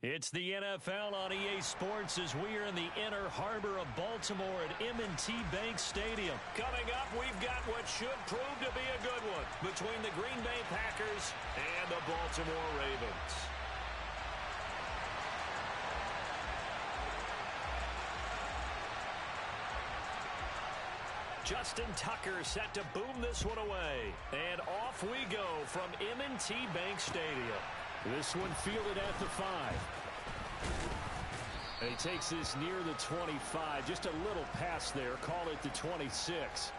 It's the NFL on EA Sports as we are in the inner harbor of Baltimore at M&T Bank Stadium. Coming up, we've got what should prove to be a good one between the Green Bay Packers and the Baltimore Ravens. Justin Tucker set to boom this one away. And off we go from M&T Bank Stadium. This one fielded at the 5. And he takes this near the 25. Just a little pass there. Call it the 26.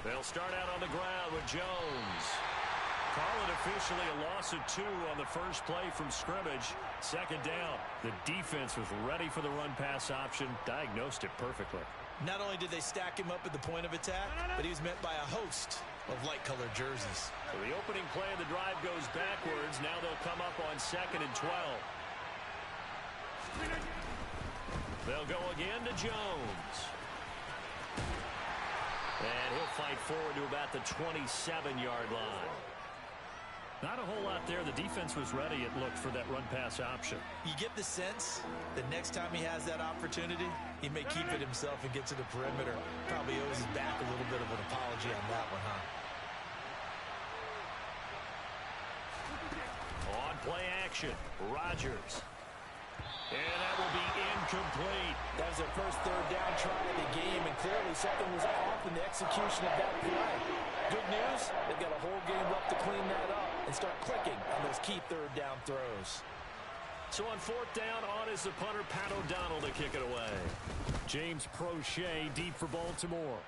They'll start out on the ground with Jones. Call it officially a loss of 2 on the first play from scrimmage. Second down. The defense was ready for the run-pass option, diagnosed it perfectly. Not only did they stack him up at the point of attack, but he was met by a host of light-colored jerseys. So the opening play of the drive goes backwards. Now they'll come up on 2nd and 12. They'll go again to Jones. And he'll fight forward to about the 27-yard line. Not a whole lot there. The defense was ready, it looked, for that run-pass option. You get the sense that next time he has that opportunity, he may keep it himself and get to the perimeter. Probably owes his back a little bit of an apology on that one, huh? On play action, Rodgers. And that will be incomplete. That was their first third down try of the game, and clearly something was off in the execution of that play. Good news, they've got a whole game left to clean that up and start clicking on those key third down throws. So on 4th down, on is the punter, Pat O'Donnell, to kick it away. James Prochet deep for Baltimore.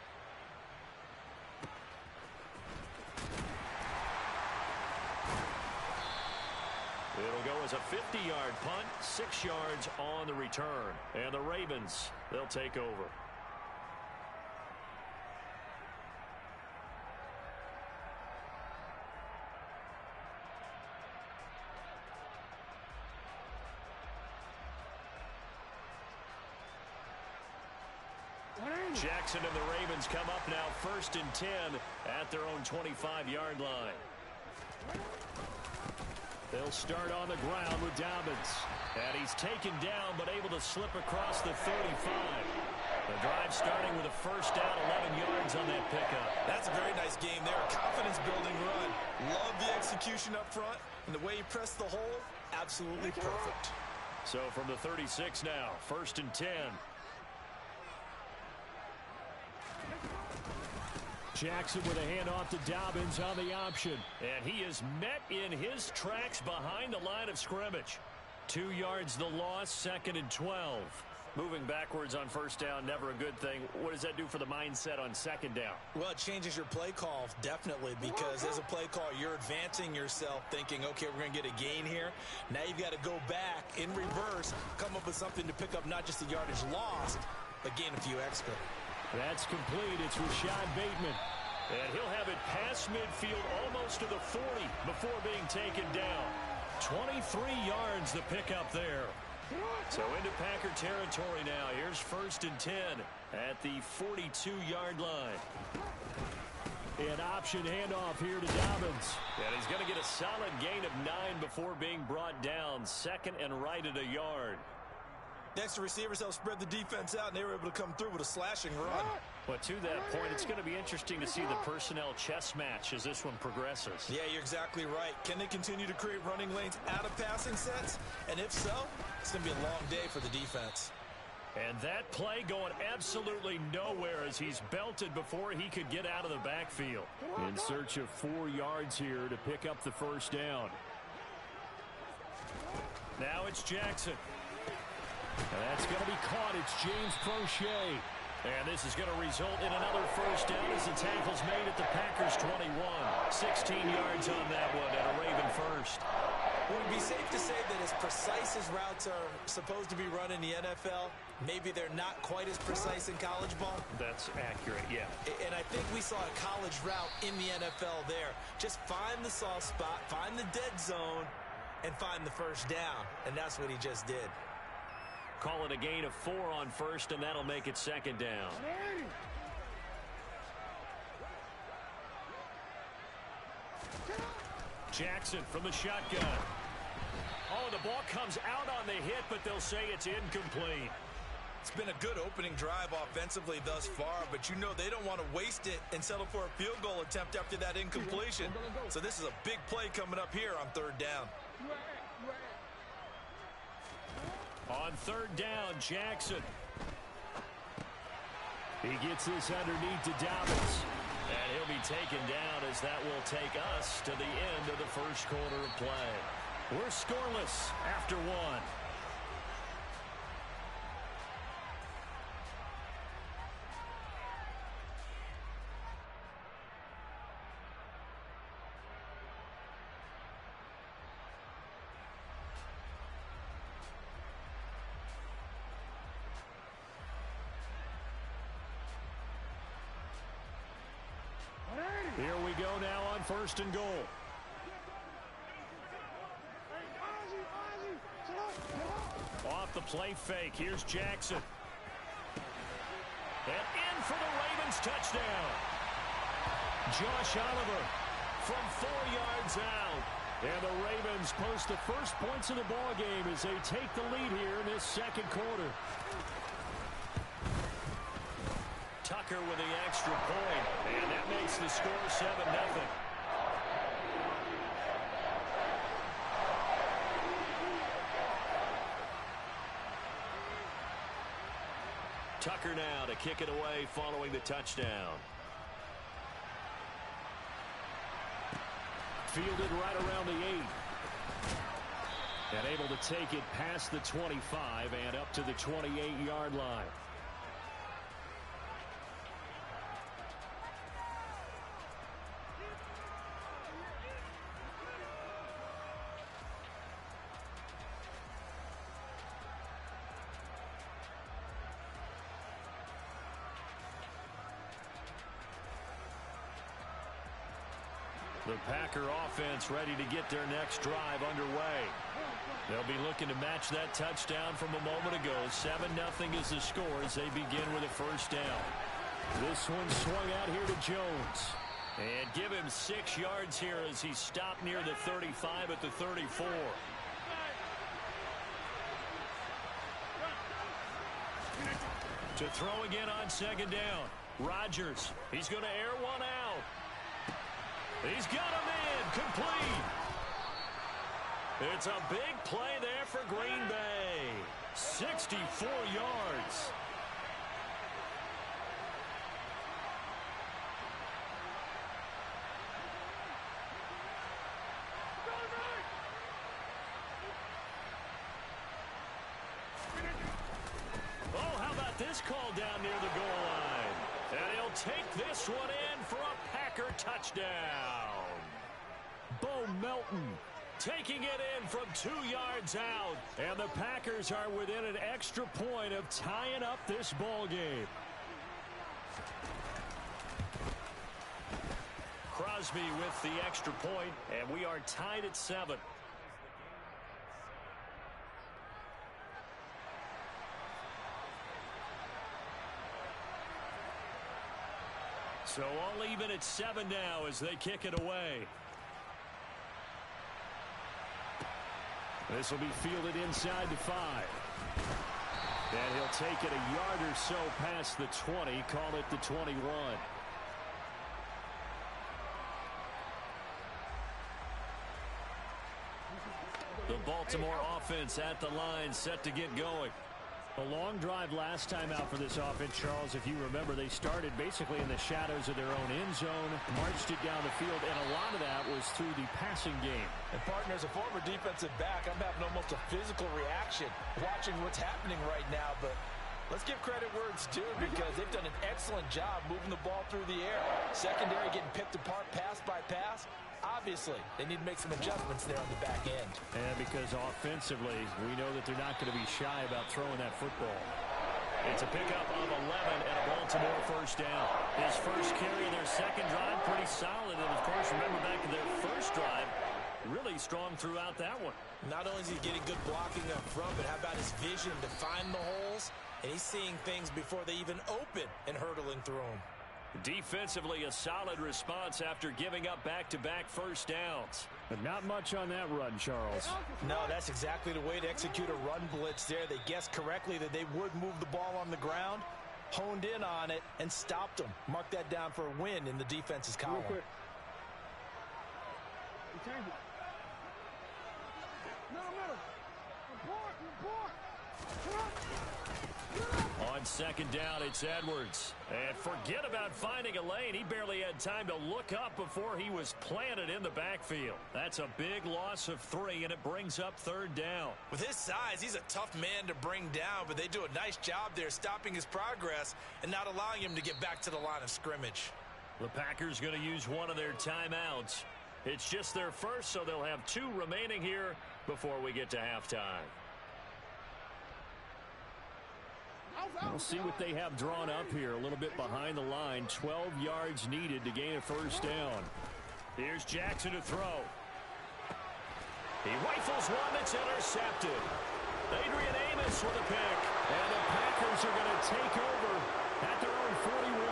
It'll go as a 50-yard punt, 6 yards on the return. And the Ravens, they'll take over. Jackson and the Ravens come up now 1st and 10 at their own 25-yard line. They'll start on the ground with Dobbins. And he's taken down but able to slip across the 35. The drive starting with a first down, 11 yards on that pickup. That's a very nice game there. A confidence-building run. Love the execution up front. And the way he pressed the hole, absolutely perfect. So from the 36 now, 1st and 10. Jackson with a handoff to Dobbins on the option. And he is met in his tracks behind the line of scrimmage. 2 yards the loss, 2nd and 12. Moving backwards on first down, never a good thing. What does that do for the mindset on 2nd down? Well, it changes your play call, definitely, because as a play call, you're advancing yourself thinking, okay, we're going to get a gain here. Now you've got to go back in reverse, come up with something to pick up not just the yardage lost, but gain a few extra. That's complete. It's Rashad Bateman. And he'll have it past midfield almost to the 40 before being taken down. 23 yards the pickup there. So into Packer territory now. Here's 1st and 10 at the 42-yard line. An option handoff here to Dobbins. And he's going to get a solid gain of 9 before being brought down. 2nd and right at a yard. Next, the receivers helped spread the defense out, and they were able to come through with a slashing run. But to that point, it's going to be interesting to see the personnel chess match as this one progresses. Yeah, you're exactly right. Can they continue to create running lanes out of passing sets? And if so, it's going to be a long day for the defense. And that play going absolutely nowhere as he's belted before he could get out of the backfield. In search of 4 yards here to pick up the first down. Now it's Jackson. And that's going to be caught. It's James Prochet. And this is going to result in another first down as the tackle's made at the Packers' 21. 16 yards on that one and a Raven first. Would it be safe to say that as precise as routes are supposed to be run in the NFL, maybe they're not quite as precise in college ball? That's accurate, yeah. And I think we saw a college route in the NFL there. Just find the soft spot, find the dead zone, and find the first down. And that's what he just did. Call it a gain of 4 on first, and that'll make it second down. Jackson from the shotgun. Oh, the ball comes out on the hit, but they'll say it's incomplete. It's been a good opening drive offensively thus far, but you know they don't want to waste it and settle for a field goal attempt after that incompletion. So this is a big play coming up here on third down. On third down, Jackson. He gets this underneath to Dobbins. And he'll be taken down as that will take us to the end of the first quarter of play. We're scoreless after 1. Here we go now on first and goal. Off the play fake. Here's Jackson. And in for the Ravens touchdown. Josh Oliver from 4 yards out. And the Ravens post the first points of the ball game as they take the lead here in this second quarter. Tucker with the extra point, and that makes the score 7-0. Tucker now to kick it away following the touchdown. Fielded right around the 8. And able to take it past the 25 and up to the 28-yard line. The Packer offense ready to get their next drive underway. They'll be looking to match that touchdown from a moment ago. 7-0 is the score as they begin with a first down. This one swung out here to Jones. And give him 6 yards here as he stopped near the 35 at the 34. To throw again on second down. Rodgers. He's going to air one out. He's got him in. Complete. It's a big play there for Green Bay. 64 yards. Oh, how about this call down near the goal line? And he'll take this one in for a Packer touchdown. Bo Melton taking it in from 2 yards out. And the Packers are within an extra point of tying up this ball game. Crosby with the extra point, and we are tied at 7. So all even at 7 now as they kick it away. This will be fielded inside the 5. And he'll take it a yard or so past the 20, call it the 21. The Baltimore offense at the line, set to get going. A long drive last time out for this offense, Charles. If you remember, they started basically in the shadows of their own end zone, marched it down the field, and a lot of that was through the passing game. And, partner, as a former defensive back, I'm having almost a physical reaction watching what's happening right now. But let's give credit where it's due because they've done an excellent job moving the ball through the air. Secondary getting picked apart pass by pass. Obviously, they need to make some adjustments there on the back end. And because offensively, we know that they're not going to be shy about throwing that football. It's a pickup of 11 and a Baltimore first down. His first carry of their second drive, pretty solid. And, of course, remember back to their first drive, really strong throughout that one. Not only is he getting good blocking up front, but how about his vision to find the holes? And he's seeing things before they even open and hurtling through them. Defensively, a solid response after giving up back-to-back first downs. But not much on that run, Charles. No, that's exactly the way to execute a run blitz there. They guessed correctly that they would move the ball on the ground, honed in on it, and stopped them. Mark that down for a win in the defense's column. Real quick. On second down, it's Edwards. And forget about finding a lane. He barely had time to look up before he was planted in the backfield. That's a big loss of 3, and it brings up third down. With his size, he's a tough man to bring down, but they do a nice job there stopping his progress and not allowing him to get back to the line of scrimmage. The Packers going to use one of their timeouts. It's just their first, so they'll have 2 remaining here before we get to halftime. We'll see what they have drawn up here. A little bit behind the line. 12 yards needed to gain a first down. Here's Jackson to throw. He rifles one that's intercepted. Adrian Amos with a pick. And the Packers are going to take over at their own 41.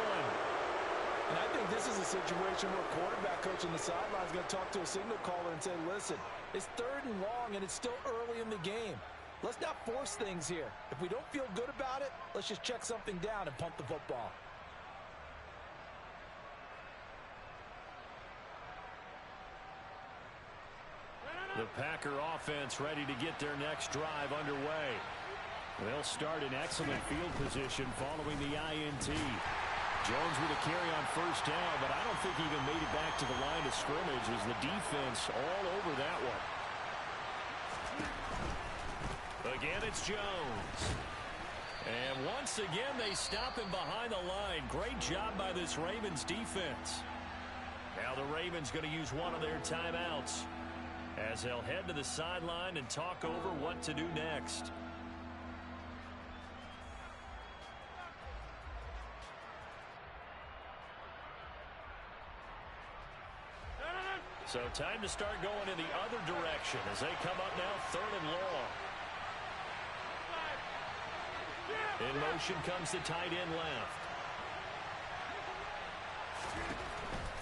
And I think this is a situation where quarterback coach on the sideline is going to talk to a signal caller and say, listen, it's 3rd and long, and it's still early in the game. Let's not force things here. If we don't feel good about it, let's just check something down and pump the football. The Packer offense ready to get their next drive underway. They'll start in excellent field position following the INT. Jones with a carry on first down, but I don't think he even made it back to the line of scrimmage as the defense all over that one. Again, it's Jones. And once again, they stop him behind the line. Great job by this Ravens defense. Now the Ravens going to use one of their timeouts as they'll head to the sideline and talk over what to do next. So time to start going in the other direction as they come up now 3rd and long. In motion comes the tight end left.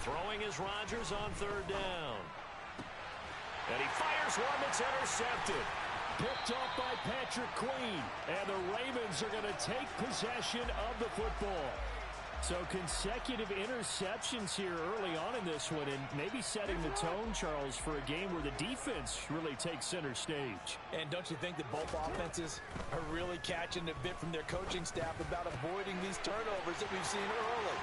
Throwing is Rodgers on 3rd down. And he fires one that's intercepted. Picked off by Patrick Queen. And the Ravens are going to take possession of the football. So consecutive interceptions here early on in this one, and maybe setting the tone, Charles, for a game where the defense really takes center stage. And don't you think that both offenses are really catching a bit from their coaching staff about avoiding these turnovers that we've seen early?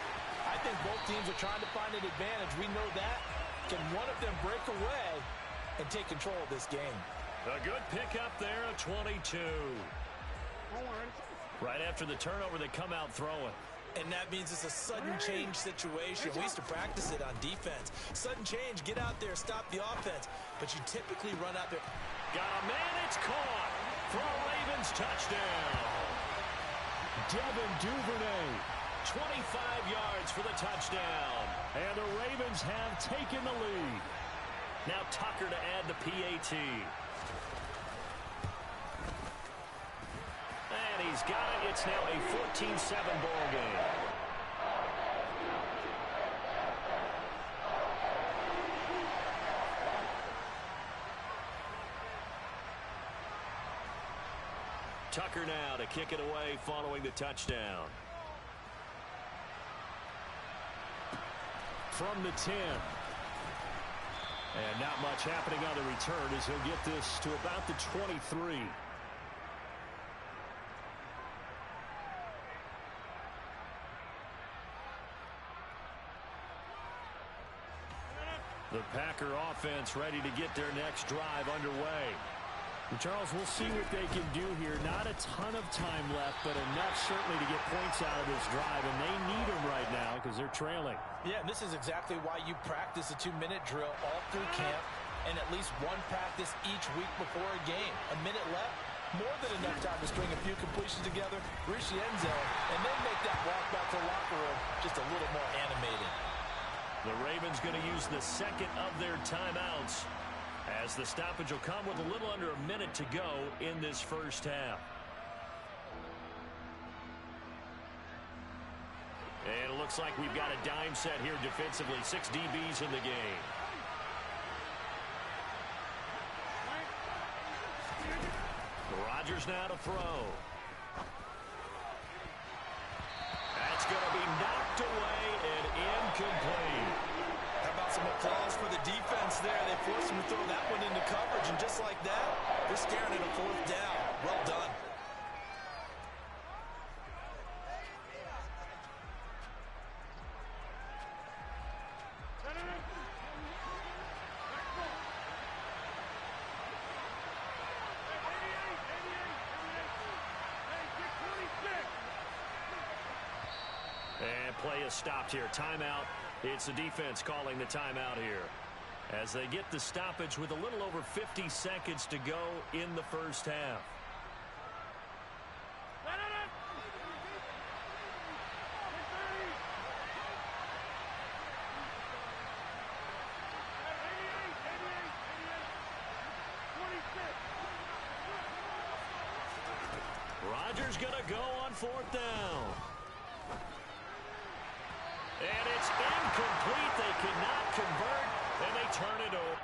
I think both teams are trying to find an advantage. We know that. Can one of them break away and take control of this game? A good pickup there, a 22. Right after the turnover, they come out throwing. And that means it's a sudden change situation. We used to practice it on defense. Sudden change, get out there, stop the offense. But you typically run out there. Got a man, it's caught for a Ravens touchdown. Devin Duvernay, 25 yards for the touchdown. And the Ravens have taken the lead. Now Tucker to add the PAT. And he's got it. It's now a 14-7 ball game. Tucker now to kick it away following the touchdown. From the 10. And not much happening on the return as he'll get this to about the 23. The Packer offense ready to get their next drive underway. Charles, we'll see what they can do here. Not a ton of time left, but enough certainly to get points out of this drive, and they need them right now because they're trailing. Yeah, and this is exactly why you practice a 2-minute drill all through camp and at least one practice each week before a game. A minute left, more than enough time to string a few completions together, reach the end zone, and then make that walk back to the locker room just a little more animated. The Ravens going to use the second of their timeouts, as the stoppage will come with a little under a minute to go in this first half. And it looks like we've got a dime set here defensively. 6 DBs in the game. Rodgers now to throw. That's going to be knocked away and incomplete. How about some applause for the defense there? They forced him to throw that one into coverage, and just like that, they're staring at a 4th down. Well done. And play is stopped here. Timeout. It's the defense calling the timeout here, as they get the stoppage with a little over 50 seconds to go in the first half. Rodgers going to go on 4th down. And it's incomplete. They cannot convert, and they turn it over.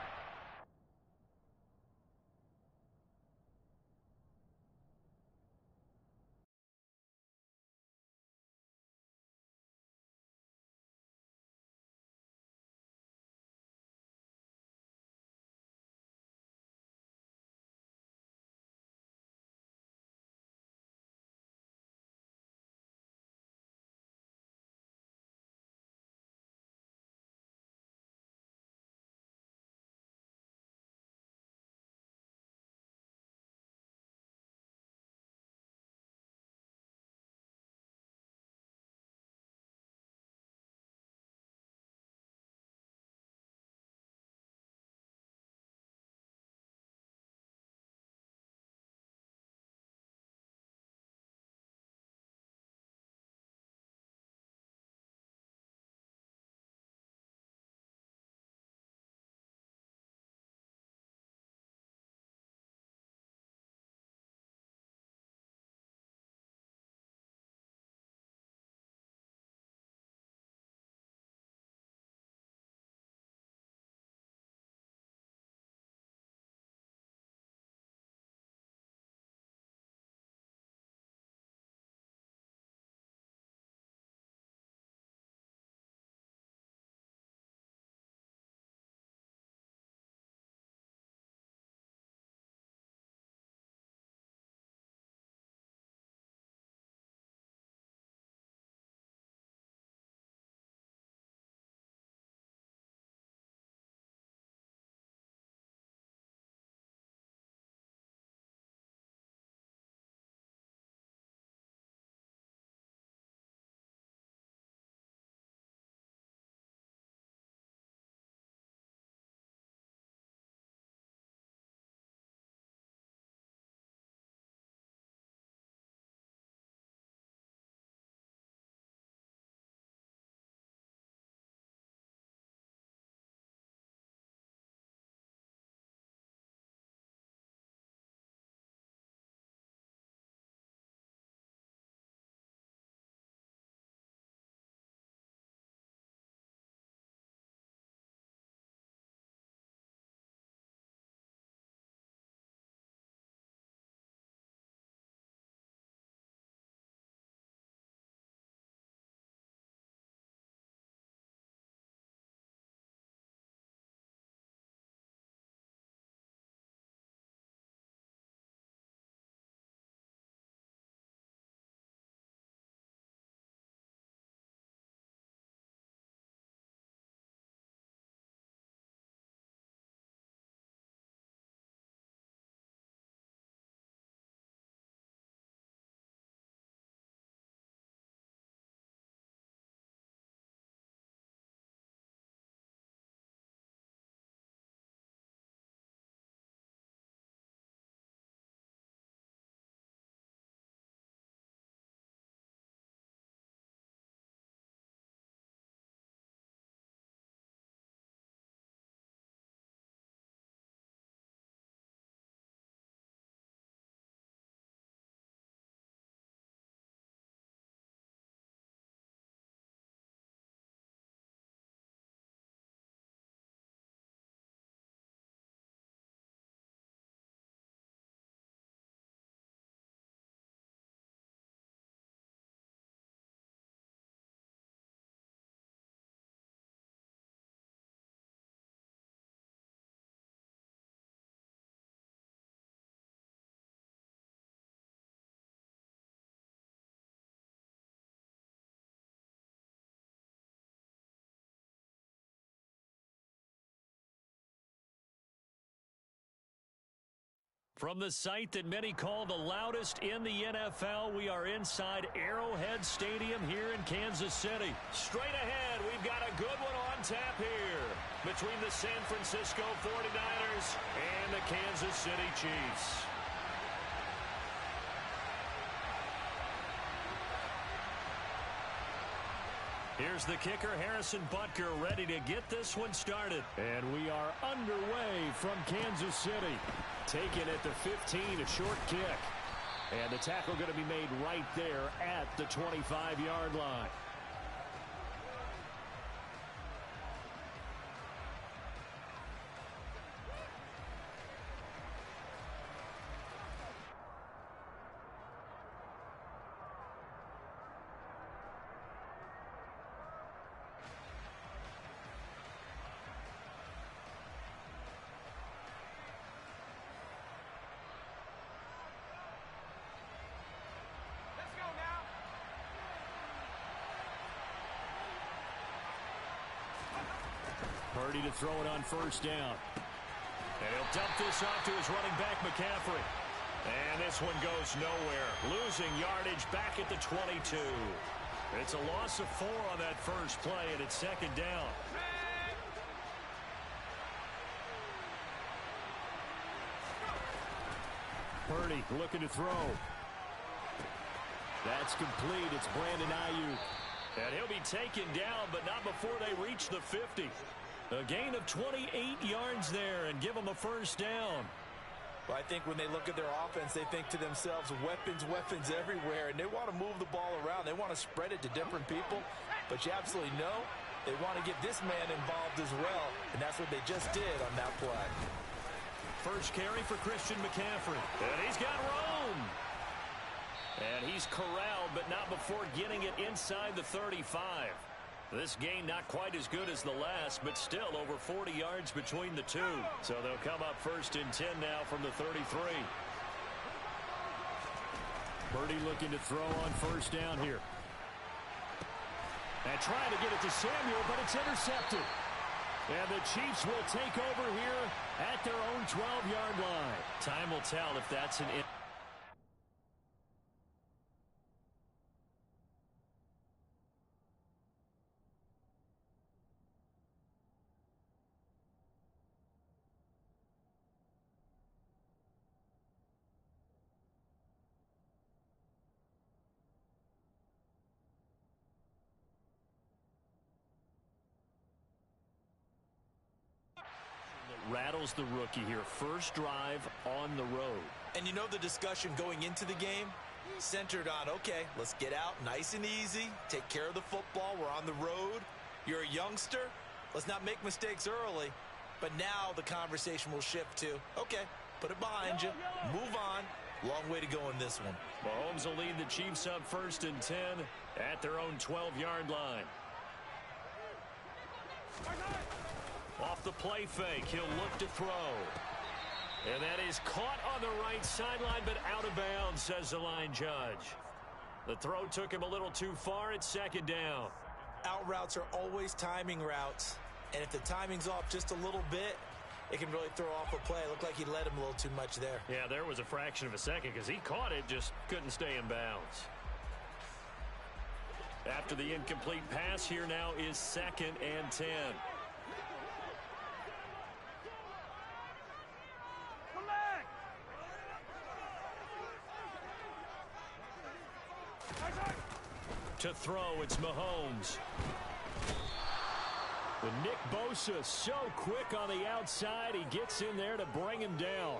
From the site that many call the loudest in the NFL, we are inside Arrowhead Stadium here in Kansas City. Straight ahead, we've got a good one on tap here between the San Francisco 49ers and the Kansas City Chiefs. Here's the kicker, Harrison Butker, ready to get this one started. And we are underway from Kansas City. Taken at the 15, a short kick. And the tackle going to be made right there at the 25-yard line. Purdy to throw it on first down. And he'll dump this off to his running back, McCaffrey. And this one goes nowhere. Losing yardage back at the 22. It's a loss of 4 on that first play, and it's second down. Purdy looking to throw. That's complete. It's Brandon Ayuk. And he'll be taken down, but not before they reach the 50. A gain of 28 yards there and give them a first down. Well, I think when they look at their offense, they think to themselves, weapons everywhere, and they want to move the ball around. They want to spread it to different people, but you absolutely know they want to get this man involved as well, and that's what they just did on that play. First carry for Christian McCaffrey, and he's got room. And he's corralled, but not before getting it inside the 35. This gain not quite as good as the last, but still over 40 yards between the two. So they'll come up first and 10 now from the 33. Purdy looking to throw on first down here. And trying to get it to Samuel, but it's intercepted. And the Chiefs will take over here at their own 12-yard line. Time will tell if that's an rattles the rookie here. First drive on the road. And you know the discussion going into the game? Centered on, okay, let's get out nice and easy. Take care of the football. We're on the road. You're a youngster. Let's not make mistakes early. But now the conversation will shift to, okay, put it behind you. Move on. Long way to go in this one. Mahomes will lead the Chiefs up first and 10 at their own 12-yard line. Off the play fake, he'll look to throw. And that is caught on the right sideline, but out of bounds, says the line judge. The throw took him a little too far. It's second down. Out routes are always timing routes. And if the timing's off just a little bit, it can really throw off a play. It looked like he led him a little too much there. Yeah, there was a fraction of a second because he caught it, just couldn't stay in bounds. After the incomplete pass, here now is second and 10. To throw, it's Mahomes. The Nick Bosa so quick on the outside. He gets in there to bring him down.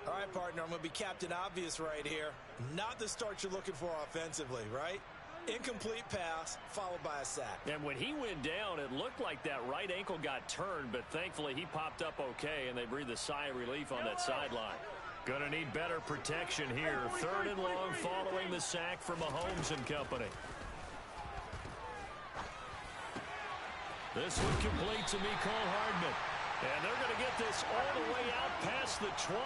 All right, partner, I'm going to be Captain Obvious right here. Not the start you're looking for offensively, right? Incomplete pass, followed by a sack. And when he went down, it looked like that right ankle got turned, but thankfully he popped up okay, and they breathed a sigh of relief on that sideline. Gonna need better protection here. Third and long following the sack from Mahomes and company. This one complete to Mecole Hardman. And they're going to get this all the way out past the 20.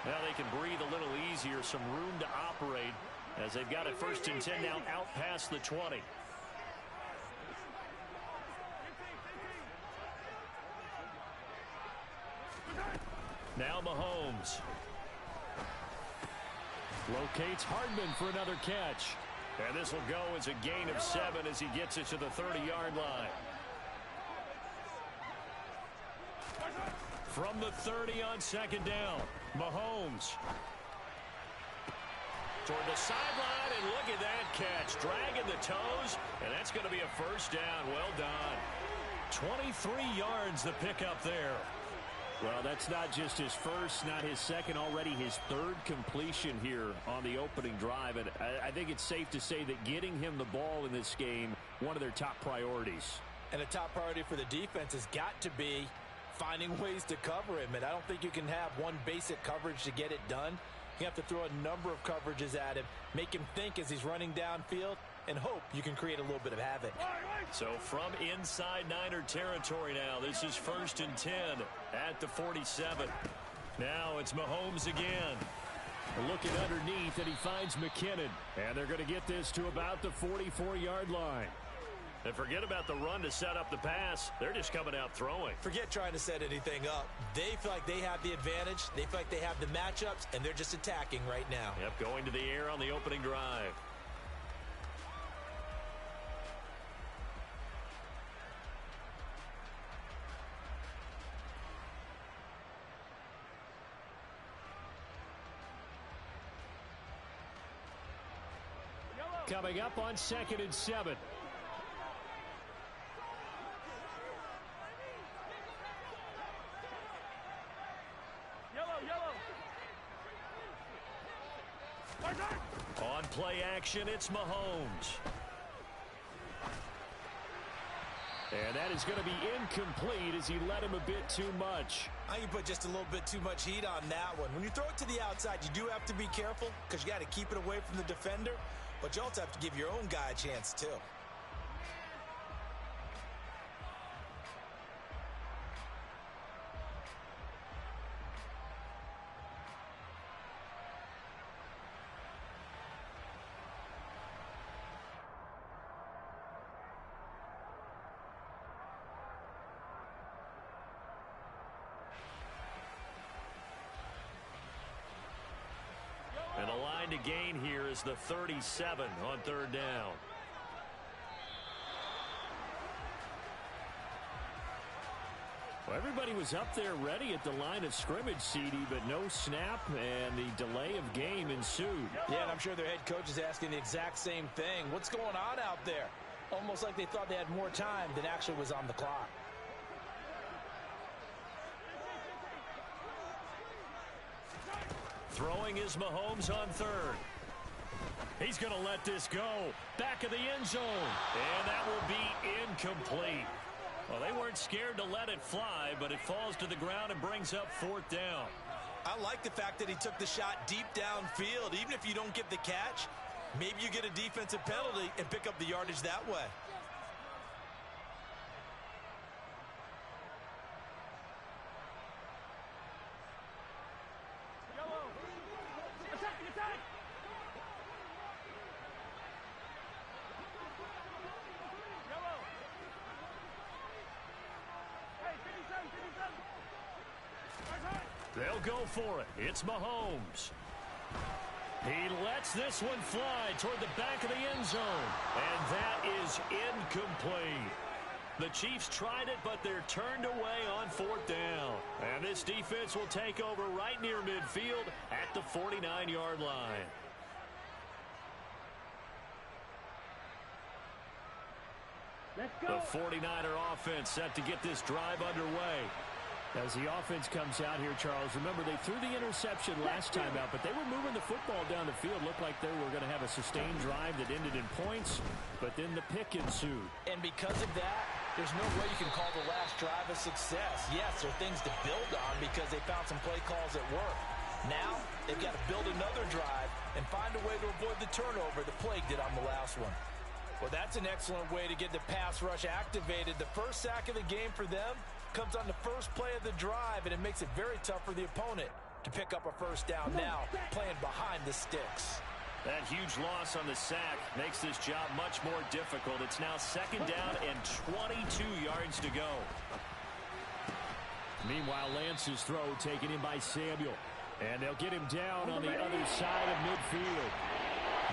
Now they can breathe a little easier, some room to operate as they've got it first and 10 now out past the 20. Now Mahomes. Locates Hardman for another catch. And this will go as a gain of 7 as he gets it to the 30-yard line. From the 30 on second down, Mahomes. Toward the sideline, and look at that catch. Dragging the toes, and that's going to be a first down. Well done. 23 yards the pickup there. Well, that's not just his first, not his second, already his third completion here on the opening drive. And I think it's safe to say that getting him the ball in this game, one of their top priorities. And a top priority for the defense has got to be finding ways to cover him. And I don't think you can have one basic coverage to get it done. You have to throw a number of coverages at him, make him think as he's running downfield, and hope you can create a little bit of havoc. So from inside Niner territory now, this is 1st and 10 at the 47. Now it's Mahomes again. Looking underneath, and he finds McKinnon. And they're going to get this to about the 44-yard line. And forget about the run to set up the pass. They're just coming out throwing. Forget trying to set anything up. They feel like they have the advantage. They feel like they have the matchups, and they're just attacking right now. Yep, going to the air on the opening drive. Coming up on 2nd and 7. On play action, it's Mahomes. And that is going to be incomplete as he led him a bit too much. I think you put just a little bit too much heat on that one. When you throw it to the outside, you do have to be careful because you got to keep it away from the defender. But you also have to give your own guy a chance, too. And the line to gain here is the 37 on 3rd down. Well, everybody was up there ready at the line of scrimmage, CD, but no snap, and the delay of game ensued. Yeah, and I'm sure their head coach is asking the exact same thing. What's going on out there? Almost like they thought they had more time than actually was on the clock. Throwing is Mahomes on 3rd. He's going to let this go. Back of the end zone. And that will be incomplete. Well, they weren't scared to let it fly, but it falls to the ground and brings up 4th down. I like the fact that he took the shot deep downfield. Even if you don't get the catch, maybe you get a defensive penalty and pick up the yardage that way. They'll go for it. It's Mahomes. He lets this one fly toward the back of the end zone. And that is incomplete. The Chiefs tried it, but they're turned away on 4th down. And this defense will take over right near midfield at the 49-yard line. The 49er offense set to get this drive underway. As the offense comes out here, Charles, remember they threw the interception last time out, but they were moving the football down the field. Looked like they were going to have a sustained drive that ended in points, but then the pick ensued. And because of that, there's no way you can call the last drive a success. Yes, there are things to build on because they found some play calls that work. Now, they've got to build another drive and find a way to avoid the turnover that plagued it on the last one. Well, that's an excellent way to get the pass rush activated. The first sack of the game for them comes on the first play of the drive, and it makes it very tough for the opponent to pick up a first down now, playing behind the sticks. That huge loss on the sack makes this job much more difficult. It's now 2nd down and 22 yards to go. Meanwhile, Lance's throw taken in by Samuel. And they'll get him down on the other side of midfield.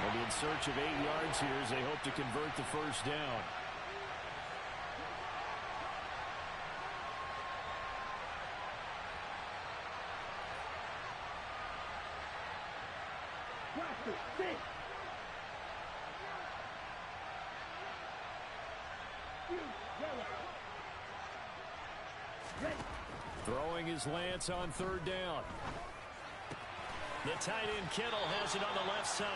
They'll be in search of 8 yards here as they hope to convert the first down. Throwing his lance on third down. The tight end Kittle has it on the left side.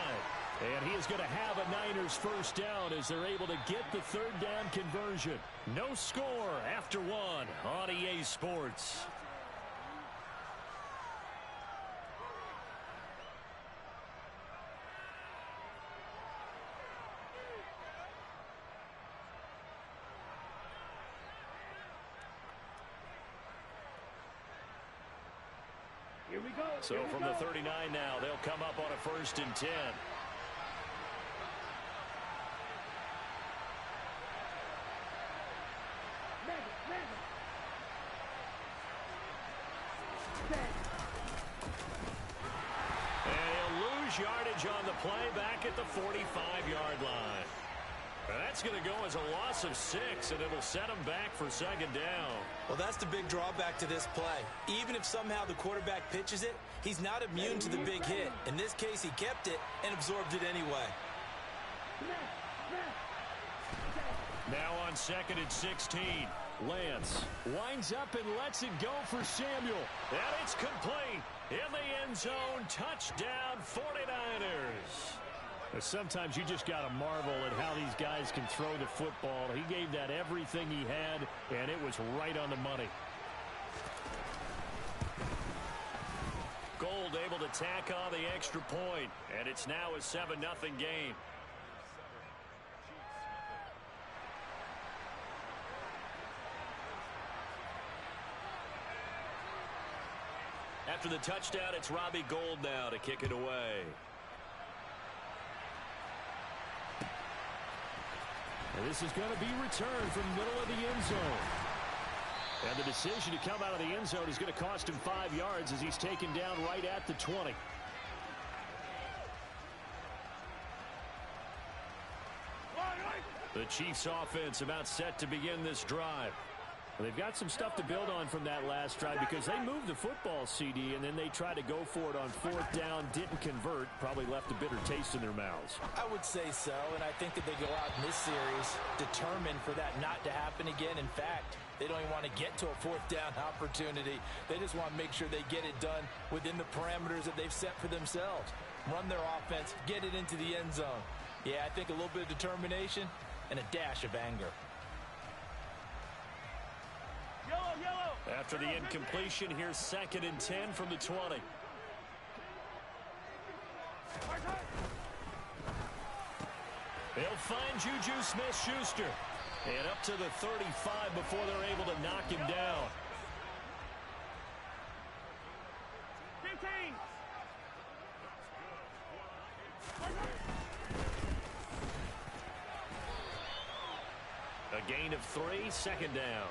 And he is going to have a Niners first down as they're able to get the third down conversion. No score after one on EA Sports. Here we go. So from the 39 now, they'll come up on a 1st and 10. And he'll lose yardage on the play back at the 45-yard line. That's going to go as a loss of 6, and it'll set him back for 2nd down. Well, that's the big drawback to this play. Even if somehow the quarterback pitches it, he's not immune to the big hit. In this case, he kept it and absorbed it anyway. Now on 2nd and 16, Lance winds up and lets it go for Samuel. And it's complete. In the end zone, touchdown 49ers. Sometimes you just got to marvel at how these guys can throw the football. He gave that everything he had, and it was right on the money. Gold able to tack on the extra point, and it's now a 7-0 game. After the touchdown, it's Robbie Gould now to kick it away. And this is going to be returned from the middle of the end zone. And the decision to come out of the end zone is going to cost him 5 yards as he's taken down right at the 20. The Chiefs offense about set to begin this drive. Well, they've got some stuff to build on from that last drive because they moved the football, CD, and then they tried to go for it on 4th down, didn't convert, probably left a bitter taste in their mouths. I would say so, and I think that they go out in this series determined for that not to happen again. In fact, they don't even want to get to a 4th down opportunity. They just want to make sure they get it done within the parameters that they've set for themselves. Run their offense, get it into the end zone. Yeah, I think a little bit of determination and a dash of anger. After the incompletion, here's 2nd and 10 from the 20. They'll find Juju Smith-Schuster. And up to the 35 before they're able to knock him down. 15. A gain of 3, 2nd down.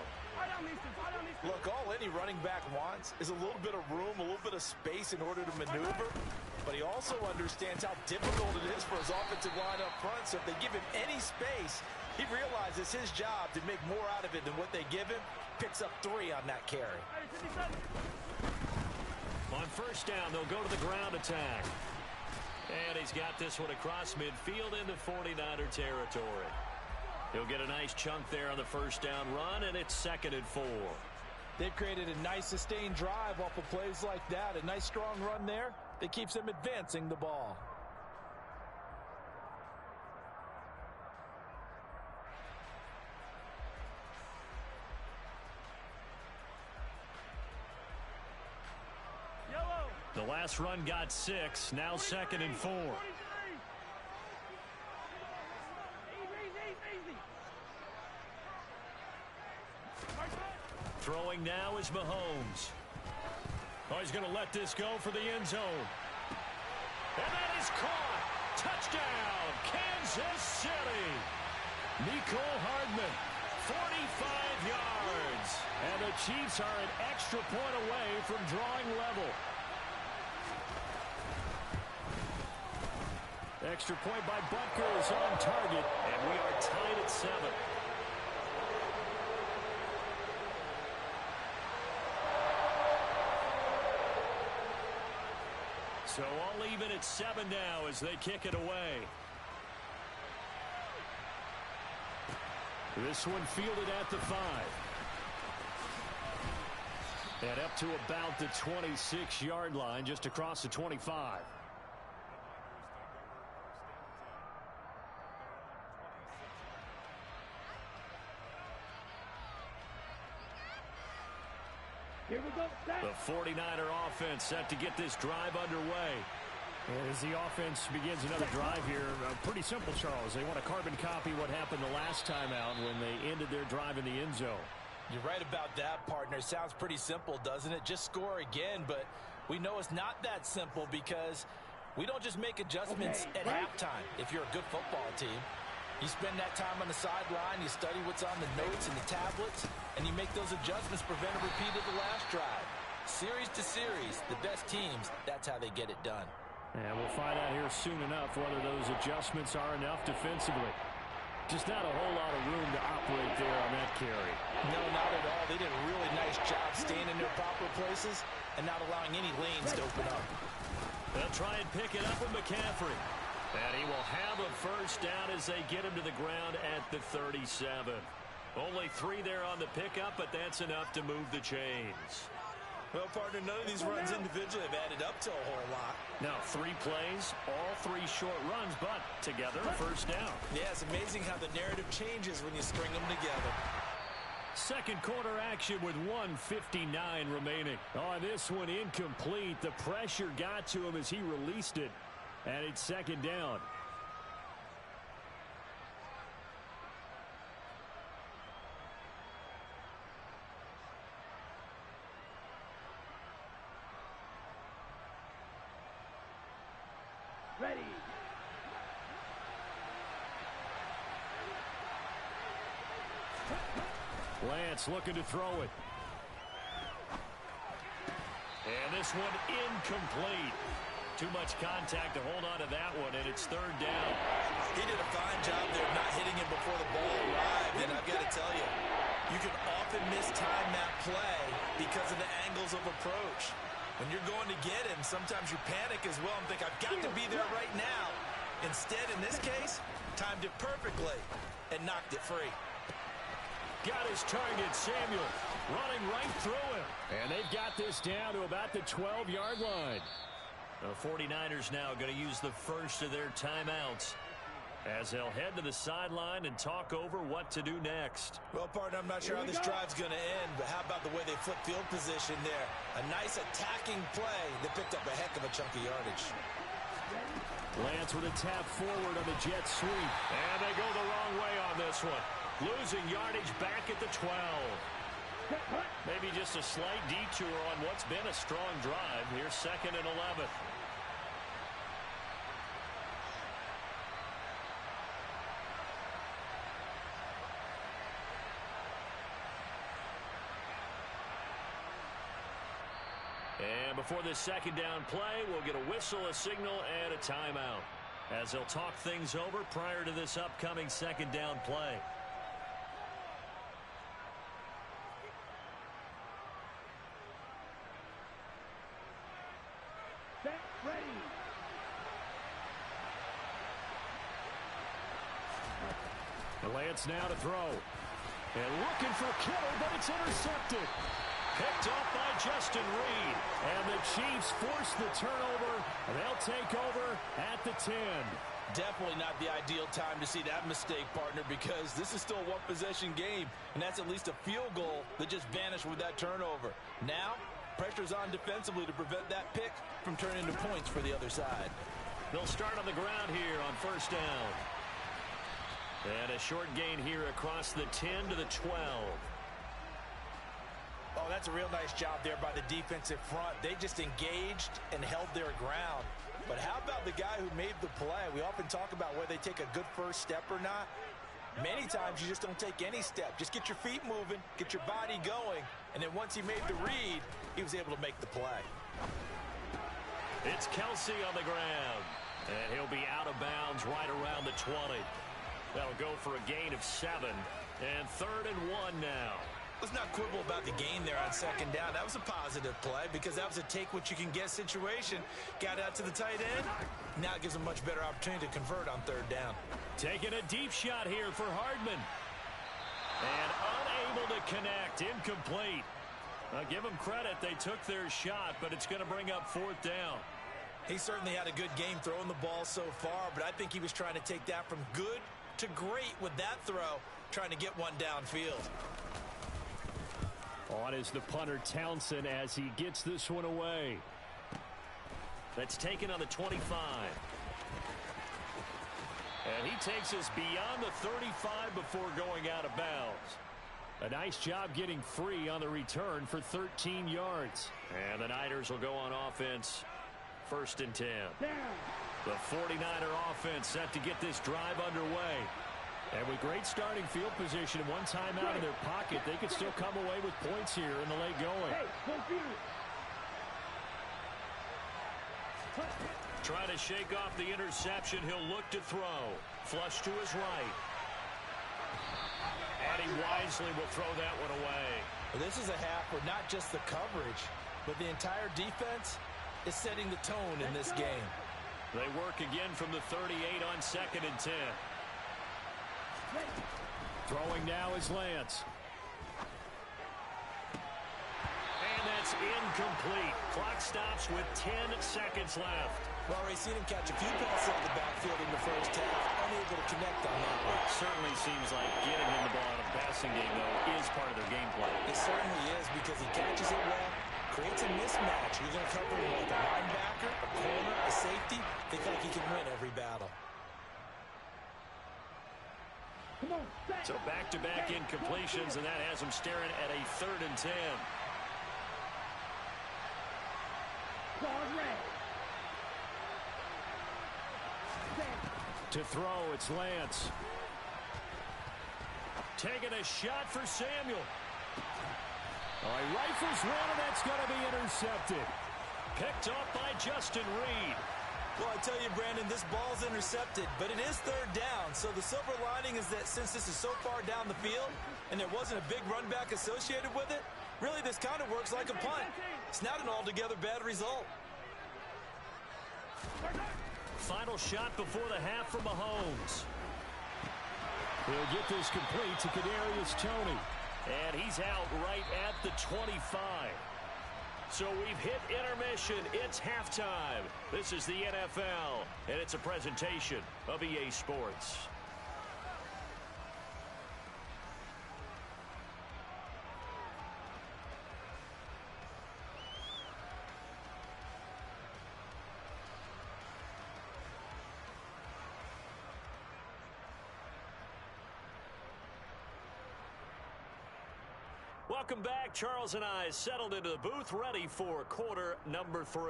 Look, all any running back wants is a little bit of room, a little bit of space in order to maneuver. But he also understands how difficult it is for his offensive line up front. So if they give him any space, he realizes his job to make more out of it than what they give him. Picks up 3 on that carry. On 1st down, they'll go to the ground attack. And he's got this one across midfield into 49er territory. He'll get a nice chunk there on the 1st down run, and it's 2nd and 4. They've created a nice sustained drive off of plays like that. A nice strong run there that keeps them advancing the ball. The last run got 6, now 2nd and 4. Throwing now is Mahomes. Oh, he's going to let this go for the end zone. And that is caught. Touchdown, Kansas City. Nicole Hardman, 45 yards. And the Chiefs are an extra point away from drawing level. Extra point by Butker is on target, and we are tied at 7. So all even at 7 now as they kick it away. This one fielded at the 5. And up to about the 26-yard line, just across the 25. Here we go. The 49er offense set to get this drive underway. As the offense begins another drive here, pretty simple, Charles. They want to carbon copy what happened the last time out when they ended their drive in the end zone. You're right about that, partner. Sounds pretty simple, doesn't it? Just score again, but we know it's not that simple because we don't just make adjustments at halftime if you're a good football team. You spend that time on the sideline, you study what's on the notes and the tablets, and you make those adjustments, prevent a repeat of the last drive. Series to series, the best teams, that's how they get it done. And we'll find out here soon enough whether those adjustments are enough defensively. Just not a whole lot of room to operate there on that carry. No, not at all. They did a really nice job staying in their proper places and not allowing any lanes to open up. They'll try and pick it up with McCaffrey. And he will have a first down as they get him to the ground at the 37. Only 3 there on the pickup, but that's enough to move the chains. Well, partner, none of these runs individually have added up to a whole lot. Now, 3 plays, all 3 short runs, but together, a first down. Yeah, it's amazing how the narrative changes when you string them together. Second quarter action with 1:59 remaining. Oh, this one incomplete. The pressure got to him as he released it. And it's second down. Ready. Lance looking to throw it. And this one incomplete. Too much contact to hold on to that one, and it's third down. He did a fine job there of not hitting him before the ball arrived, and I've got to tell you, you can often mistime that play because of the angles of approach. When you're going to get him, sometimes you panic as well and think, I've got to be there right now. Instead, in this case, timed it perfectly and knocked it free. Got his target, Samuel, running right through him. And they've got this down to about the 12-yard line. The 49ers now going to use the first of their timeouts as they'll head to the sideline and talk over what to do next. Well, partner, I'm not sure how this drive's going to end, but how about the way they flip field position there? A nice attacking play that picked up a heck of a chunk of yardage. Lance with a tap forward on the jet sweep. And they go the wrong way on this one. Losing yardage back at the 12. Maybe just a slight detour on what's been a strong drive. Here's 2nd and 11. And before this second down play, we'll get a whistle, a signal, and a timeout as they'll talk things over prior to this upcoming second down play. Ready. Lance now to throw. And looking for Kittle, but it's intercepted. Picked up by Justin Reed. And the Chiefs force the turnover. They'll take over at the 10. Definitely not the ideal time to see that mistake, partner, because this is still a one-possession game, and that's at least a field goal that just vanished with that turnover. Now, pressure's on defensively to prevent that pick from turning into points for the other side. They'll start on the ground here on first down. And a short gain here across the 10 to the 12. Oh, that's a real nice job there by the defensive front. They just engaged and held their ground. But how about the guy who made the play? We often talk about whether they take a good first step or not. Many times you just don't take any step. Just get your feet moving, get your body going, and then once he made the read, he was able to make the play. It's Kelsey on the ground. And he'll be out of bounds right around the 20. That'll go for a gain of 7. And 3rd and 1 now. Let's not quibble about the gain there on 2nd down. That was a positive play because that was a take-what-you-can-get situation. Got out to the tight end. Now it gives him a much better opportunity to convert on 3rd down. Taking a deep shot here for Hardman. And unable to connect. Incomplete. I'll give them credit. They took their shot, but it's going to bring up 4th down. He certainly had a good game throwing the ball so far, but I think he was trying to take that from good to great with that throw, trying to get one downfield. On is the punter Townsend as he gets this one away. That's taken on the 25. And he takes us beyond the 35 before going out of bounds. A nice job getting free on the return for 13 yards. And the Niners will go on offense. 1st and 10. The 49er offense set to get this drive underway. And with great starting field position and one timeout in their pocket, they could still come away with points here in the late going. Trying to shake off the interception. He'll look to throw. Flush to his right. And he wisely will throw that one away. Well, this is a half where not just the coverage, but the entire defense is setting the tone in this game. They work again from the 38 on 2nd and 10. Throwing now is Lance. And that's incomplete. Clock stops with 10 seconds left. Well, we've seen him catch a few passes out of the backfield in the first half, unable to connect on that one. Certainly seems like getting him the ball in a passing game, though, is part of their game plan. It certainly is because he catches it well, creates a mismatch. You're going to cover him with a linebacker, a corner, a safety. They think he can win every battle. So back-to-back incompletions, and that has him staring at a 3rd and 10. To throw, it's Lance. Taking a shot for Samuel. Oh, he rifles one, and that's going to be intercepted. Picked up by Justin Reed. Well, I tell you, Brandon, this ball's intercepted, but it is 3rd down. So the silver lining is that since this is so far down the field and there wasn't a big run back associated with it, really this kind of works like a punt. It's not an altogether bad result. Final shot before the half from Mahomes. He'll get this complete to Kadarius Toney. And he's out right at the 25. So we've hit intermission. It's halftime. This is the NFL, and it's a presentation of EA Sports. Welcome back. Charles and I settled into the booth, ready for quarter number 3.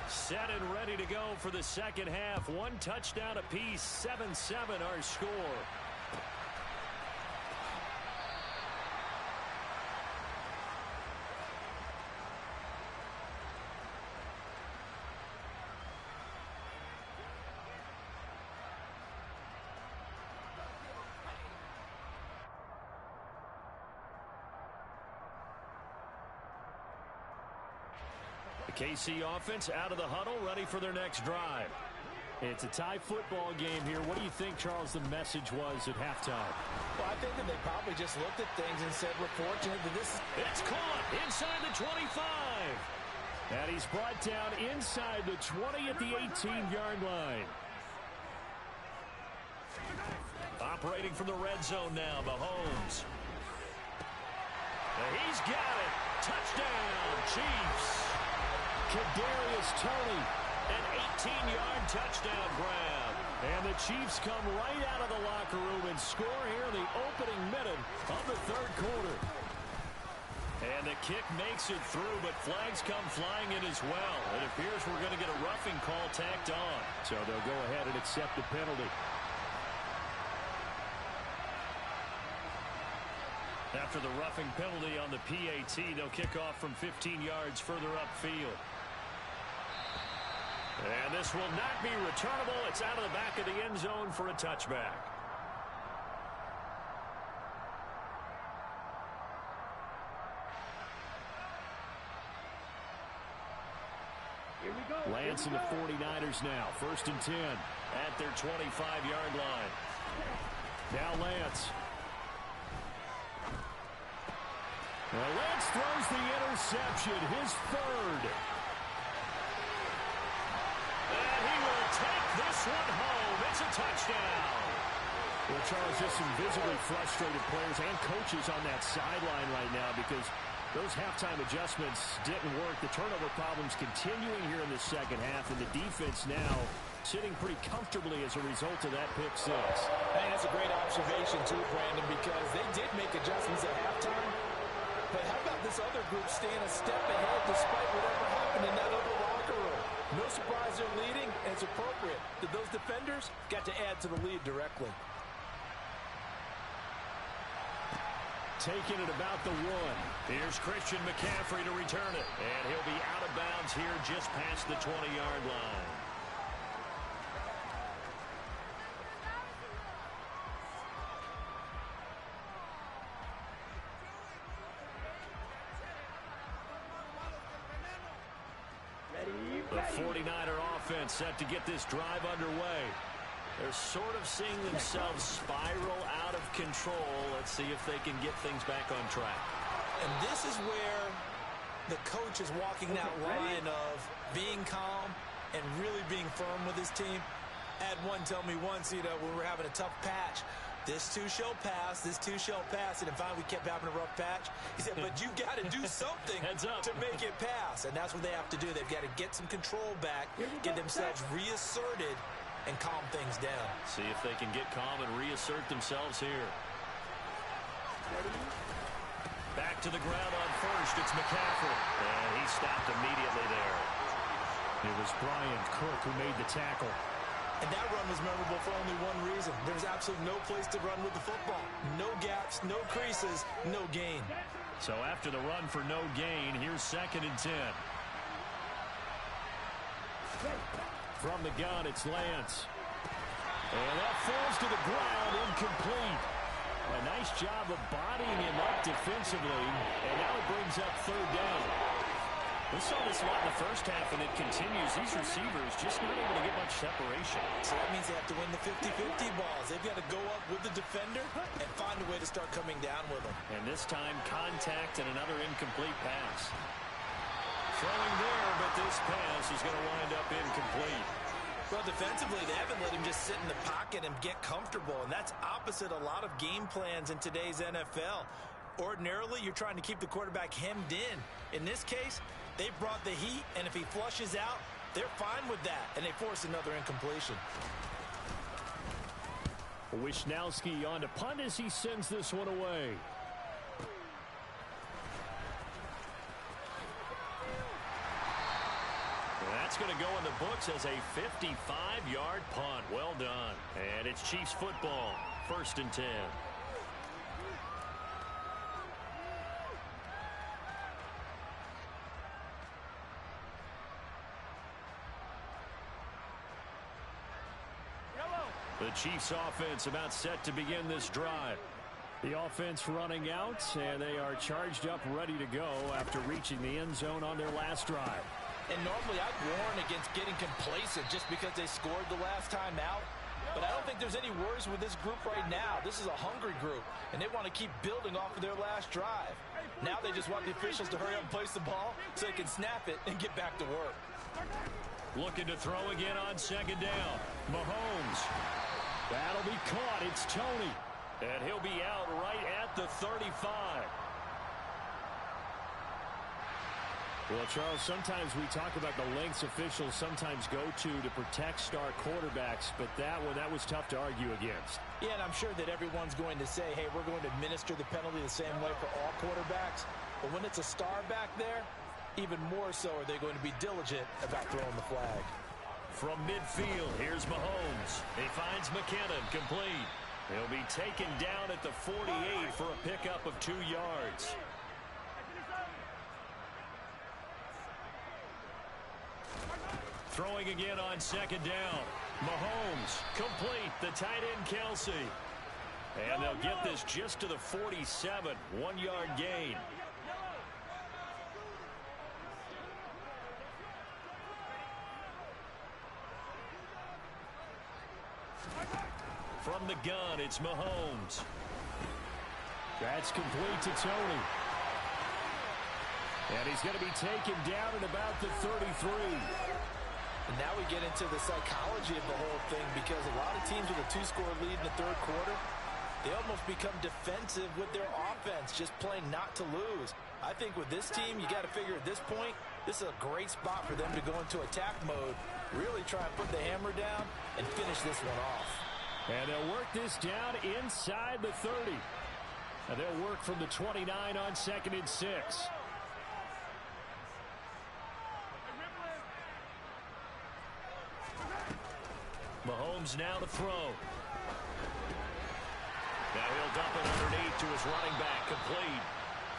Set and ready to go for the second half. One touchdown apiece, 7-7 our score. KC offense out of the huddle, ready for their next drive. It's a tie football game here. What do you think, Charles, the message was at halftime? Well, I think that they probably just looked at things and said, we're fortunate that this is... It's caught inside the 25. And he's brought down inside the 20 at the 18-yard line. Operating from the red zone now, Mahomes. And he's got it. Touchdown, Chiefs. Kadarius Toney, an 18-yard touchdown grab. And the Chiefs come right out of the locker room and score here in the opening minute of the 3rd quarter. And the kick makes it through, but flags come flying in as well. It appears we're going to get a roughing call tacked on. So they'll go ahead and accept the penalty. After the roughing penalty on the PAT, they'll kick off from 15 yards further upfield. And this will not be returnable. It's out of the back of the end zone for a touchback. Here we go. Lance and the 49ers now. 1st and 10 at their 25-yard line. Now Lance. Well, Lance throws the interception, his 3rd. And he will take this one home. It's a touchdown. Well, Charles, just some visibly frustrated players and coaches on that sideline right now because those halftime adjustments didn't work. The turnover problems continuing here in the second half, and the defense now sitting pretty comfortably as a result of that pick 6. And that's a great observation, too, Brandon, because they did make adjustments at halftime. But how about this other group staying a step ahead despite whatever happened in that other locker room? No surprise they're leading, and it's appropriate that those defenders got to add to the lead directly. Taking it about the 1. Here's Christian McCaffrey to return it. And he'll be out of bounds here just past the 20-yard line. The 49er offense set to get this drive underway. They're sort of seeing themselves spiral out of control. Let's see if they can get things back on track. And this is where the coach is walking that line of being calm and really being firm with his team. I had one tell me once, when we were having a tough patch, this too shall pass, this too shall pass. And finally, we kept having a rough patch. He said, but you got to do something to make it pass. And that's what they have to do. They've got to get some control back, get themselves reasserted, and calm things down. See if they can get calm and reassert themselves here. Back to the ground on 1st. It's McCaffrey. And he stopped immediately there. It was Brian Cook who made the tackle. And that run was memorable for only one reason. There's absolutely no place to run with the football. No gaps, no creases, no gain. So after the run for no gain, here's 2nd and 10. From the gun, it's Lance. And that falls to the ground, incomplete. A nice job of bodying him up defensively, and now it brings up 3rd down. We saw this a lot in the first half, and it continues. These receivers just not able to get much separation. So that means they have to win the 50-50 balls. They've got to go up with the defender and find a way to start coming down with them. And this time, contact and another incomplete pass. Throwing there, but this pass is going to wind up incomplete. Well, defensively, they haven't let him just sit in the pocket and get comfortable, and that's opposite a lot of game plans in today's NFL. Ordinarily, you're trying to keep the quarterback hemmed in. In this case, they brought the heat, and if he flushes out, they're fine with that, and they force another incompletion. Wisnowski on to punt as he sends this one away. That's going to go in the books as a 55-yard punt. Well done. And it's Chiefs football. 1st and 10. The Chiefs offense about set to begin this drive. The offense running out, and they are charged up, ready to go after reaching the end zone on their last drive. And normally I'd warn against getting complacent just because they scored the last time out. But I don't think there's any worries with this group right now. This is a hungry group, and they want to keep building off of their last drive. Now they just want the officials to hurry up and place the ball so they can snap it and get back to work. Looking to throw again on 2nd down. Mahomes. That'll be caught. It's Tony. And he'll be out right at the 35. Well, Charles, sometimes we talk about the lengths officials sometimes go to protect star quarterbacks, but that was tough to argue against. Yeah, and I'm sure that everyone's going to say, hey, we're going to administer the penalty the same way for all quarterbacks. But when it's a star back there, even more so are they going to be diligent about throwing the flag. From midfield, here's Mahomes. He finds McKinnon, complete. He'll be taken down at the 48 for a pickup of 2 yards. Throwing again on second down. Mahomes complete. The tight end Kelsey. And they'll get this just to the 47. 1-yard gain. From the gun, it's Mahomes. That's complete to Tony. And he's going to be taken down at about the 33. And now we get into the psychology of the whole thing, because a lot of teams with a 2-score lead in the third quarter, they almost become defensive with their offense, just playing not to lose. I think with this team, you got to figure at this point, this is a great spot for them to go into attack mode, really try and put the hammer down and finish this one off. And they'll work this down inside the 30. And they'll work from the 29 on 2nd and 6. Mahomes now to throw. Now he'll dump it underneath to his running back, complete.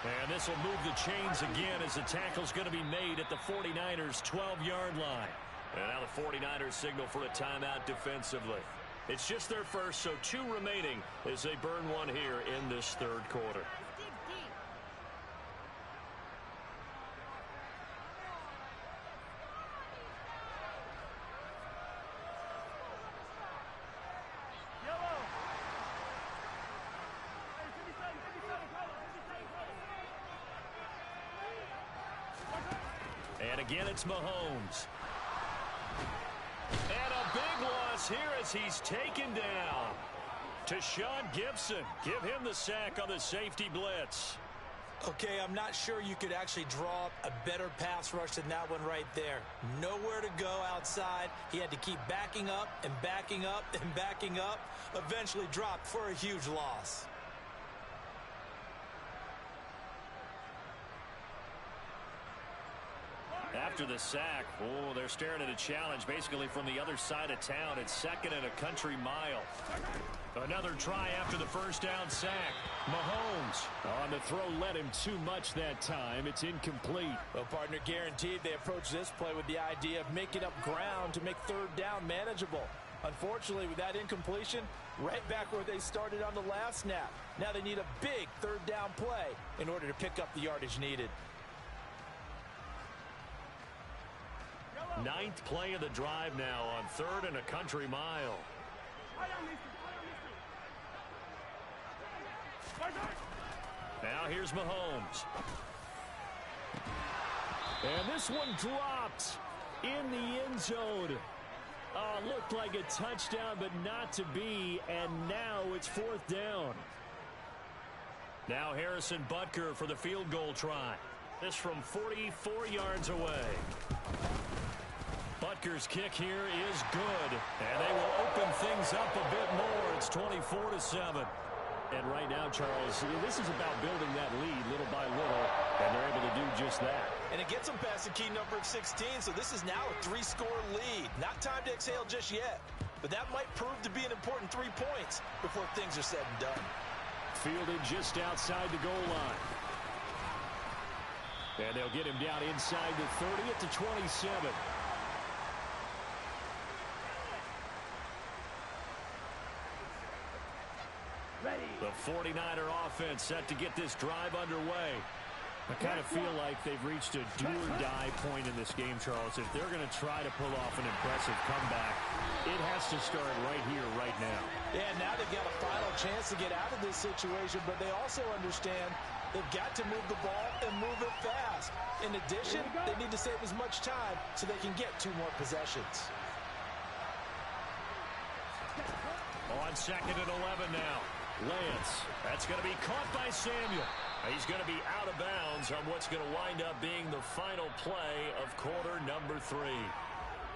And this will move the chains again as the tackle's going to be made at the 49ers' 12-yard line. And now the 49ers signal for a timeout defensively. It's just their first, so 2 remaining as they burn one here in this third quarter. And again, it's Mahomes. And a big loss here as he's taken down. To Sean Gibson. Give him the sack on the safety blitz. Okay, I'm not sure you could actually draw up a better pass rush than that one right there. Nowhere to go outside. He had to keep backing up and backing up and backing up. Eventually dropped for a huge loss. After the sack, oh, they're staring at a challenge basically from the other side of town. It's 2nd and a country mile. Another try after the first down sack. Mahomes on the throw, led him too much that time. It's incomplete. Well, partner, guaranteed they approach this play with the idea of making up ground to make third down manageable. Unfortunately, with that incompletion, right back where they started on the last snap. Now they need a big third down play in order to pick up the yardage needed. 9th play of the drive now on 3rd and a country mile. Now here's Mahomes. And this one dropped in the end zone. Looked like a touchdown, but not to be. And now it's 4th down. Now Harrison Butker for the field goal try. This from 44 yards away. Butker's kick here is good, and they will open things up a bit more. It's 24-7. And right now, Charles, this is about building that lead little by little, and they're able to do just that. And it gets them past the key number of 16, so this is now a 3-score lead. Not time to exhale just yet, but that might prove to be an important 3 points before things are said and done. Fielded just outside the goal line. And they'll get him down inside the 30 at the 27. The 49er offense set to get this drive underway. I kind of feel like they've reached a do-or-die point in this game, Charles. If they're going to try to pull off an impressive comeback, it has to start right here, right now. Yeah, now they've got a final chance to get out of this situation, but they also understand they've got to move the ball and move it fast. In addition, they need to save as much time so they can get 2 more possessions. On 2nd and 11 now. Lance, that's going to be caught by Samuel. He's going to be out of bounds on what's going to wind up being the final play of quarter number 3.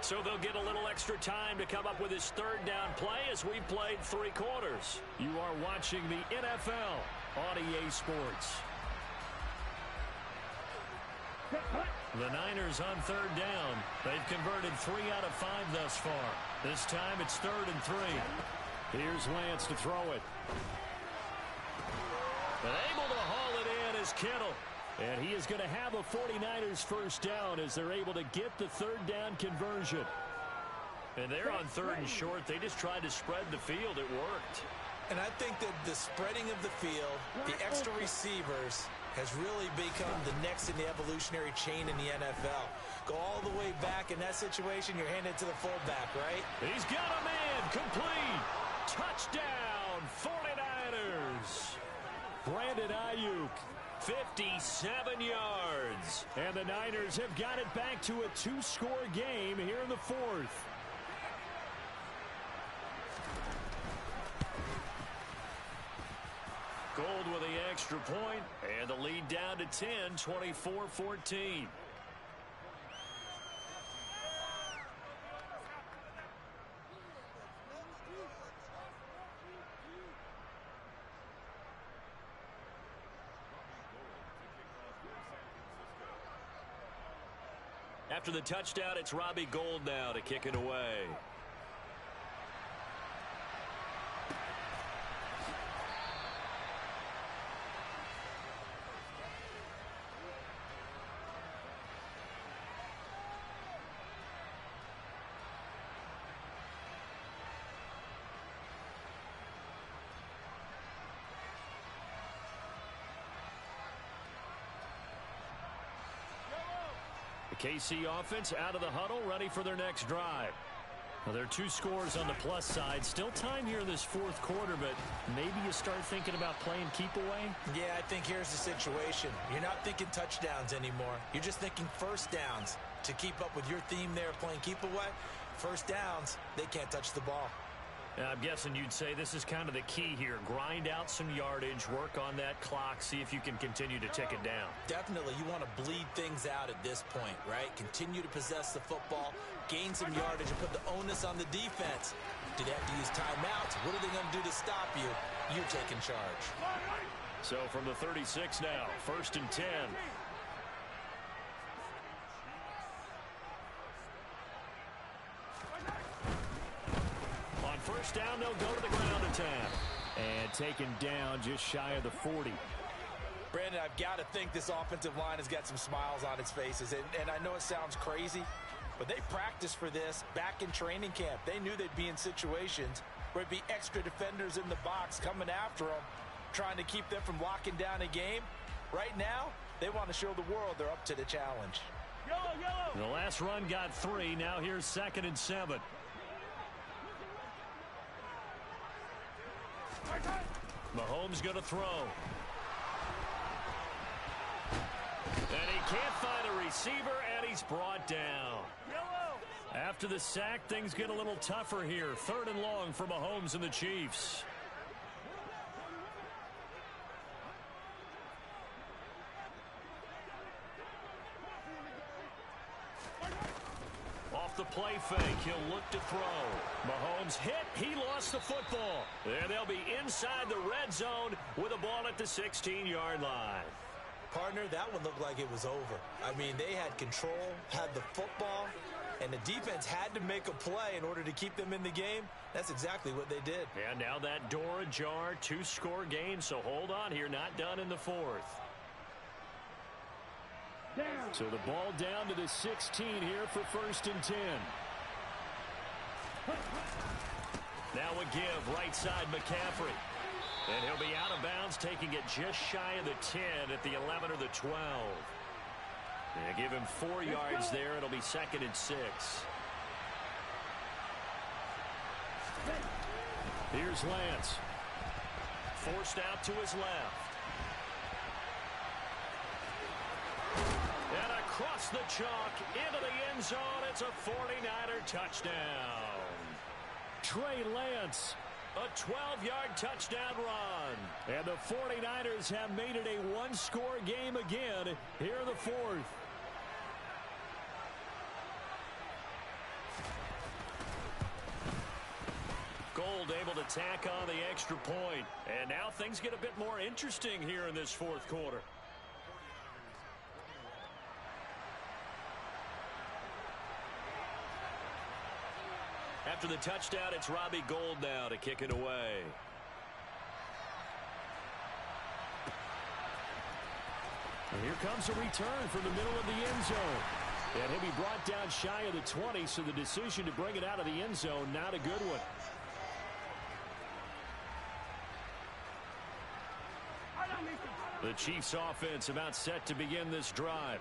So they'll get a little extra time to come up with his 3rd down play as we've played 3 quarters. You are watching the NFL on EA Sports. The Niners on 3rd down. They've converted 3 out of 5 thus far. This time it's 3rd and 3. Here's Lance to throw it. And able to haul it in is Kittle. And he is going to have a 49ers first down as they're able to get the third down conversion. And they're on third and short. They just tried to spread the field. It worked. And I think that the spreading of the field, the extra receivers, has really become the next in the evolutionary chain in the NFL. Go all the way back in that situation, you're handed to the fullback, right? He's got a man complete. Touchdown, 49ers. Brandon Ayuk, 57 yards. And the Niners have got it back to a two-score game here in the fourth. Gold with the extra point, and the lead down to 10, 24-14. After the touchdown, it's Robbie Gould now to kick it away. KC offense out of the huddle, ready for their next drive. Well, there are two scores on the plus side. Still time here in this fourth quarter, but maybe you start thinking about playing keep away? Yeah, I think here's the situation. You're not thinking touchdowns anymore. You're just thinking first downs. To keep up with your theme there, playing keep away, first downs, they can't touch the ball. I'm guessing you'd say this is kind of the key here. Grind out some yardage, work on that clock, see if you can continue to tick it down. Definitely, you want to bleed things out at this point, right? Continue to possess the football, gain some yardage, and put the onus on the defense. Do they have to use timeouts? What are they going to do to stop you? You're taking charge. So from the 36 now, 1st and 10. First down, they'll go to the ground attack. And taken down just shy of the 40. Brandon, I've got to think this offensive line has got some smiles on its faces. And I know it sounds crazy, but they practiced for this back in training camp. They knew they'd be in situations where it'd be extra defenders in the box coming after them, trying to keep them from locking down a game. Right now, they want to show the world they're up to the challenge. The last run got 3. Now here's 2nd and 7. Mahomes going to throw. And he can't find a receiver, and he's brought down. After the sack, things get a little tougher here. 3rd and long for Mahomes and the Chiefs. Off the play fake, he'll look to throw. Mahomes hit, he lost the football. And they'll be inside the red zone with a ball at the 16-yard line. Partner, that one looked like it was over. I mean, they had control, had the football, and the defense had to make a play in order to keep them in the game. That's exactly what they did. And now that door ajar, 2-score game, so hold on here, not done in the 4th. So the ball down to the 16 here for 1st and 10. Now a give, right side McCaffrey. And he'll be out of bounds, taking it just shy of the 10 at the 11 or the 12. And give him 4 yards there. It'll be 2nd and 6. Here's Lance. Forced out to his left. And across the chalk into the end zone. It's a 49er touchdown. Trey Lance, a 12-yard touchdown run. And the 49ers have made it a 1-score game again here in the 4th. Gould able to tack on the extra point. And now things get a bit more interesting here in this 4th quarter. after the touchdown, it's Robbie Gould now to kick it away. And here comes a return from the middle of the end zone. And he'll be brought down shy of the 20, so the decision to bring it out of the end zone, not a good one. The Chiefs offense about set to begin this drive.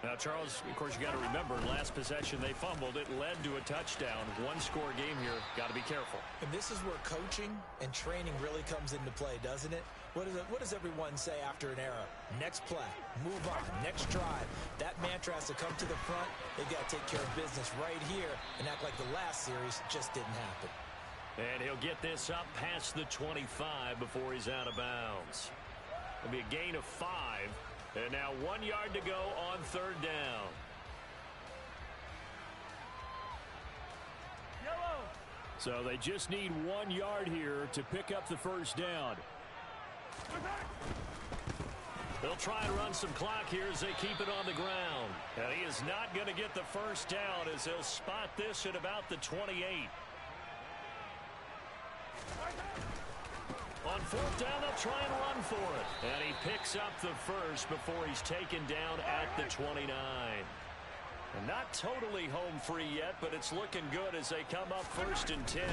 Now, Charles, of course, you got to remember, last possession they fumbled. It led to a touchdown. One-score game here. Got to be careful. And this is where coaching and training really comes into play, doesn't it? What does everyone say after an error? Next play, move on, next drive. That mantra has to come to the front. They've got to take care of business right here and act like the last series just didn't happen. And he'll get this up past the 25 before he's out of bounds. It'll be a gain of 5. And now 1 yard to go on third down. Yellow. So they just need 1 yard here to pick up the first down. They'll try and run some clock here as they keep it on the ground. And he is not going to get the first down as they'll spot this at about the 28. On fourth down, they'll try and run for it. And he picks up the first before he's taken down at the 29. And not totally home free yet, but it's looking good as they come up 1st and 10.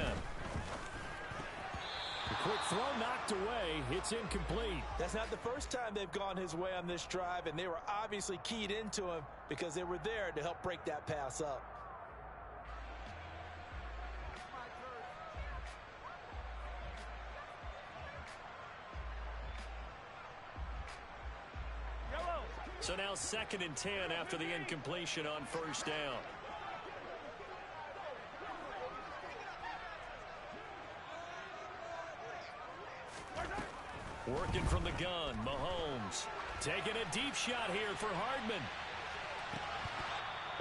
The quick throw knocked away. It's incomplete. That's not the first time they've gone his way on this drive, and they were obviously keyed into him because they were there to help break that pass up. So now 2nd and 10 after the incompletion on first down. Working from the gun, Mahomes. Taking a deep shot here for Hardman.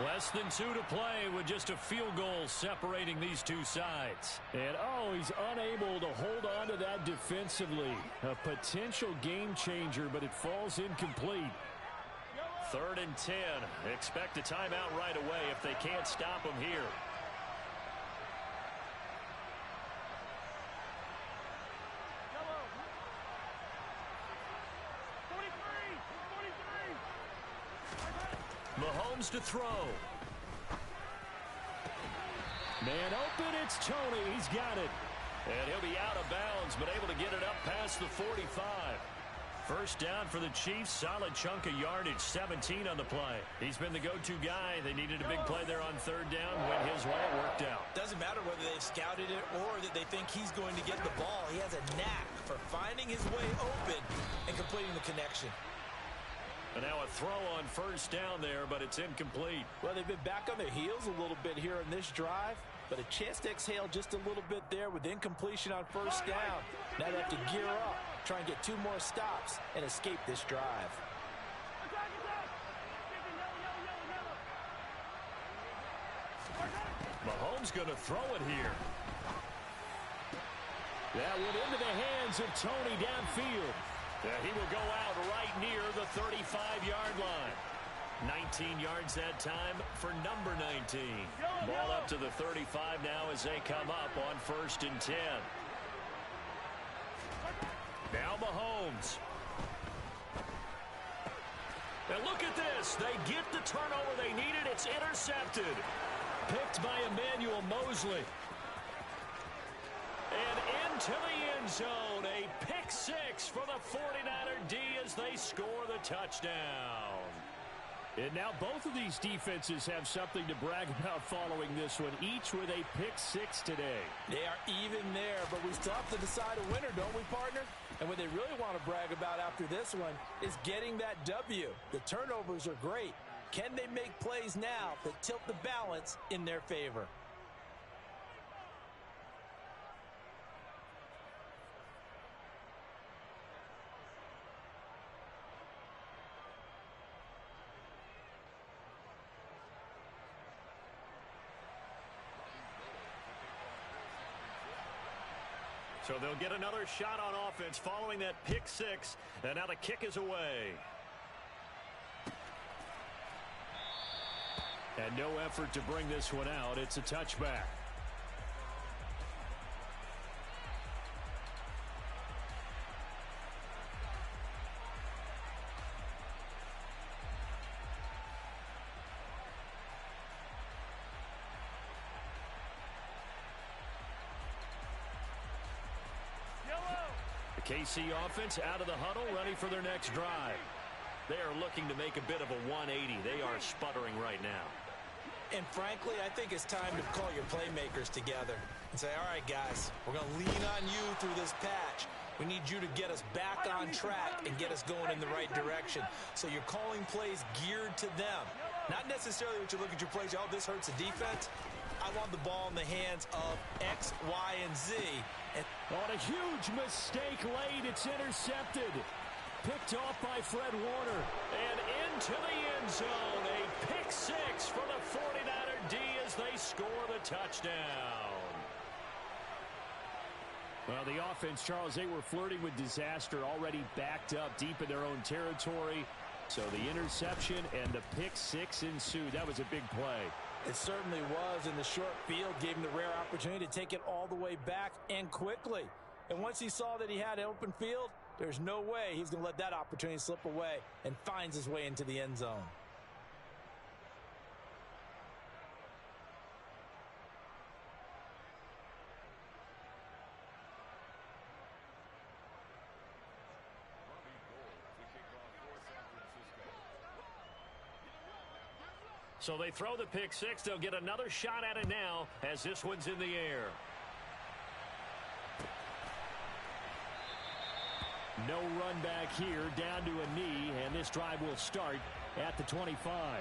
Less than 2 to play with just a field goal separating these two sides. And, he's unable to hold on to that defensively. A potential game changer, but it falls incomplete. 3rd and 10. Expect a timeout right away if they can't stop him here. Mahomes to throw. Man open, it's Tony. He's got it. And he'll be out of bounds, but able to get it up past the 45. First down for the Chiefs. Solid chunk of yardage. 17 on the play. He's been the go-to guy. They needed a big play there on third down. Went his way. It worked out. Doesn't matter whether they've scouted it or that they think he's going to get the ball. He has a knack for finding his way open and completing the connection. And now a throw on first down there, but it's incomplete. Well, they've been back on their heels a little bit here in this drive, but a chance to exhale just a little bit there with incompletion on first down. Now they have to gear up, try and get 2 more stops, and escape this drive. Mahomes going to throw it here. That went into the hands of Tony downfield. He will go out right near the 35-yard line. 19 yards that time for number 19. Ball up to the 35 now as they come up on 1st and 10. Now Mahomes. And look at this. They get the turnover they needed. It's intercepted. Picked by Emmanuel Mosley. And into the end zone. A pick 6 for the 49er D as they score the touchdown. And now both of these defenses have something to brag about following this one, each with a pick 6 today. They are even there, but we still have to decide a winner, don't we, partner? And what they really want to brag about after this one is getting that W. The turnovers are great. Can they make plays now that tilt the balance in their favor? So they'll get another shot on offense following that pick 6. And now the kick is away. And no effort to bring this one out. It's a touchback. KC offense out of the huddle, ready for their next drive. They are looking to make a bit of a 180. They are sputtering right now. And frankly, I think it's time to call your playmakers together and say, all right, guys, we're going to lean on you through this patch. We need you to get us back on track and get us going in the right direction. So you're calling plays geared to them. Not necessarily what you look at your plays, oh, this hurts the defense. I want the ball in the hands of X, Y, and Z. And on a huge mistake late, it's intercepted. Picked off by Fred Warner. And into the end zone. A pick six for the 49er D as they score the touchdown. Well, the offense, Charles, they were flirting with disaster, already backed up deep in their own territory. So the interception and the pick six ensued. That was a big play. It certainly was, and the short field gave him the rare opportunity to take it all the way back and quickly. And once he saw that he had an open field, there's no way he's going to let that opportunity slip away, and finds his way into the end zone. So they throw the pick six. They'll get another shot at it now as this one's in the air. No run back here, down to a knee, and this drive will start at the 25.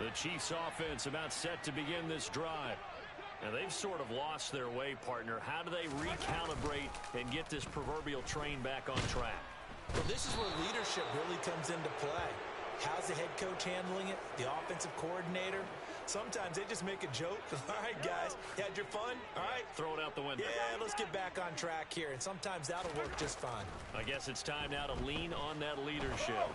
The Chiefs offense about set to begin this drive. Now, they've sort of lost their way, partner. How do they recalibrate and get this proverbial train back on track? Well, this is where leadership really comes into play. How's the head coach handling it? The offensive coordinator? Sometimes they just make a joke. All right, guys, you had your fun? All right. Throw it out the window. Yeah, let's get back on track here. And sometimes that'll work just fine. I guess it's time now to lean on that leadership.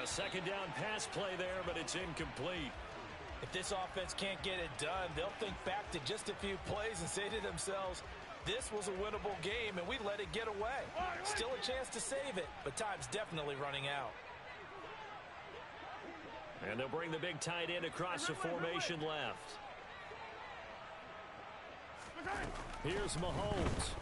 A second down pass play there, but it's incomplete. If this offense can't get it done, they'll think back to just a few plays and say to themselves, this was a winnable game, and we let it get away. Still a chance to save it, but time's definitely running out. And they'll bring the big tight end across the formation left. Here's Mahomes.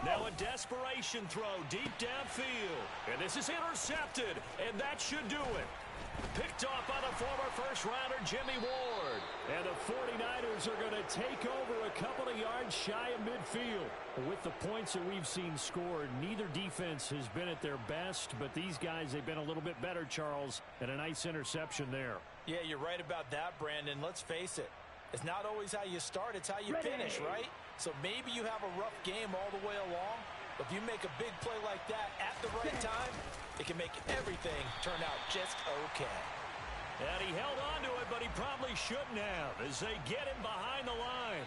Now a desperation throw deep downfield. And this is intercepted, and that should do it. Picked off by the former first-rounder Jimmy Ward. And the 49ers are going to take over a couple of yards shy of midfield. With the points that we've seen scored, neither defense has been at their best, but these guys, they've been a little bit better, Charles, and a nice interception there. Yeah, you're right about that, Brandon. Let's face it. It's not always how you start, it's how you finish, right? So maybe you have a rough game all the way along, but if you make a big play like that at the right time, it can make everything turn out just okay. And he held on to it, but he probably shouldn't have as they get him behind the line.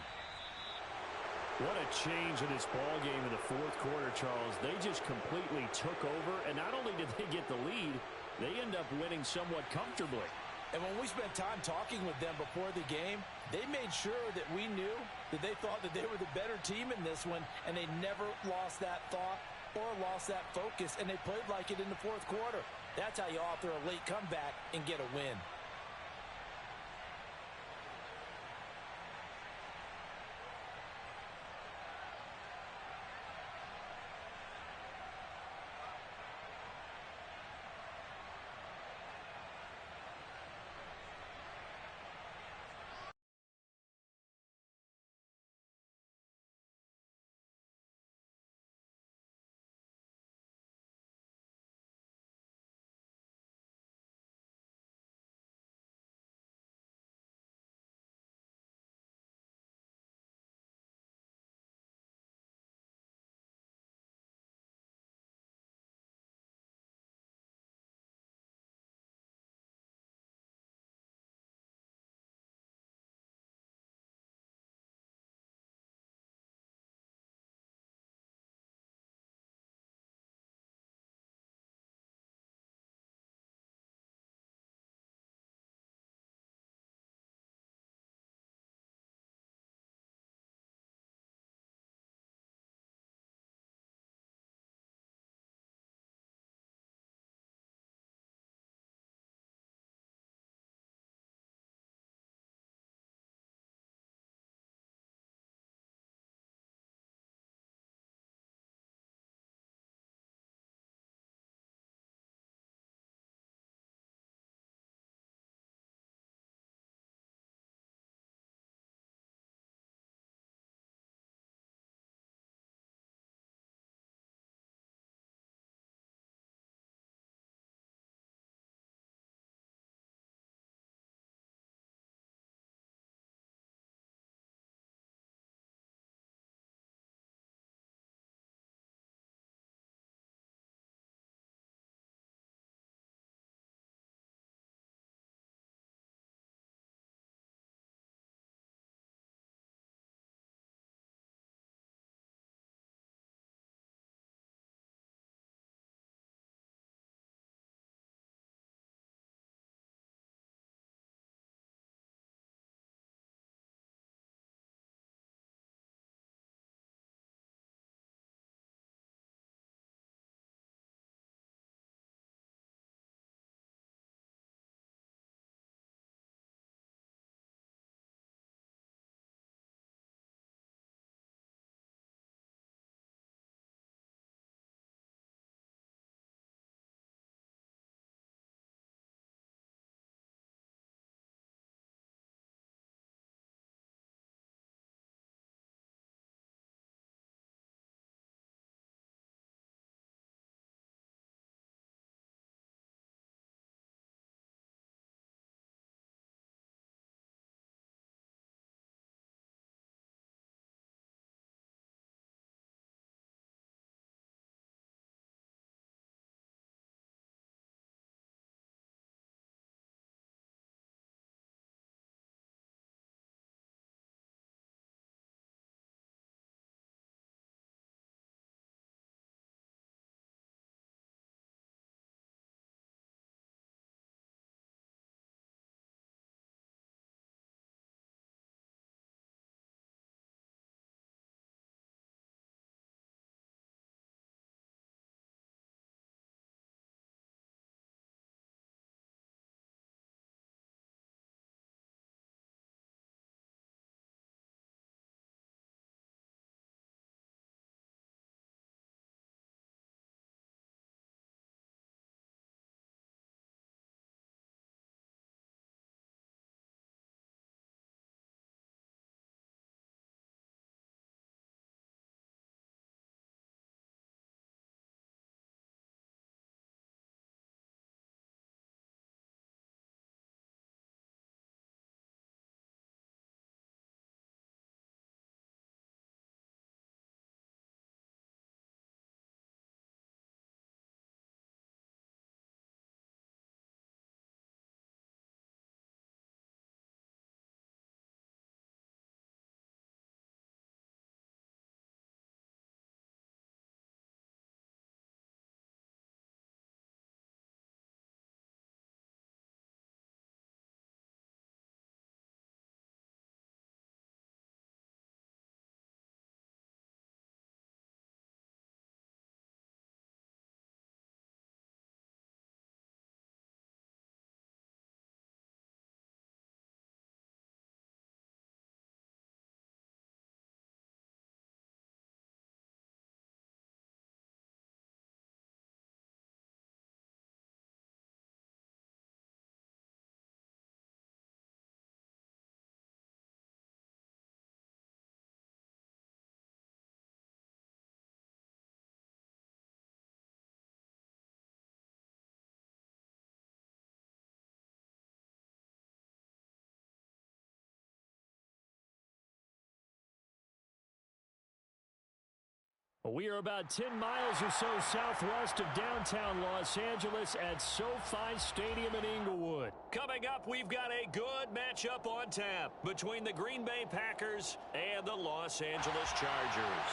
What a change in this ball game in the fourth quarter, Charles. They just completely took over, and not only did they get the lead, they end up winning somewhat comfortably. And when we spent time talking with them before the game, they made sure that we knew that they thought that they were the better team in this one, and they never lost that thought or lost that focus, and they played like it in the fourth quarter. That's how you author a late comeback and get a win. We are about 10 miles or so southwest of downtown Los Angeles at SoFi Stadium in Inglewood. Coming up, we've got a good matchup on tap between the Green Bay Packers and the Los Angeles Chargers.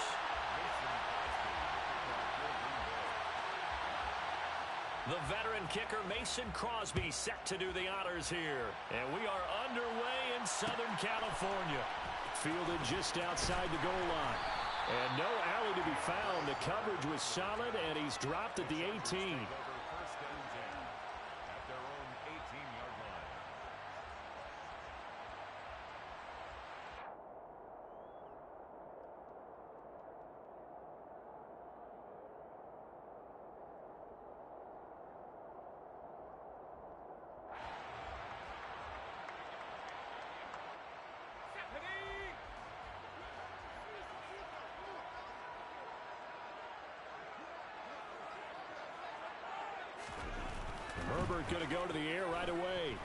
The veteran kicker Mason Crosby set to do the honors here. And we are underway in Southern California. Fielded just outside the goal line. And no alley to be found. The coverage was solid, and he's dropped at the 18. First down 10 at their own 18-yard line. Herbert going to go to the air right away.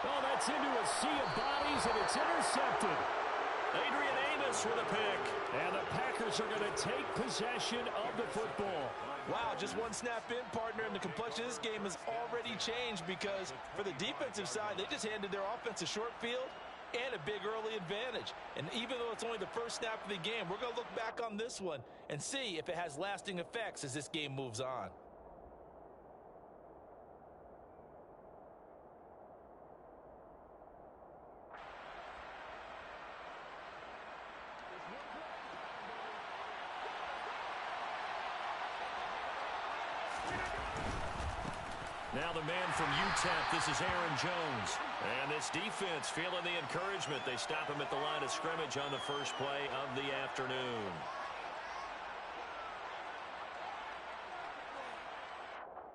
Oh, that's into a sea of bodies, and it's intercepted. Adrian Amos with a pick. And the Packers are going to take possession of the football. Wow, just one snap in, partner, and the complexion of this game has already changed because for the defensive side, they just handed their offense a short field and a big early advantage. And even though it's only the first snap of the game, we're going to look back on this one and see if it has lasting effects as this game moves on. Now the man from UTEP, this is Aaron Jones. And this defense feeling the encouragement. They stop him at the line of scrimmage on the first play of the afternoon.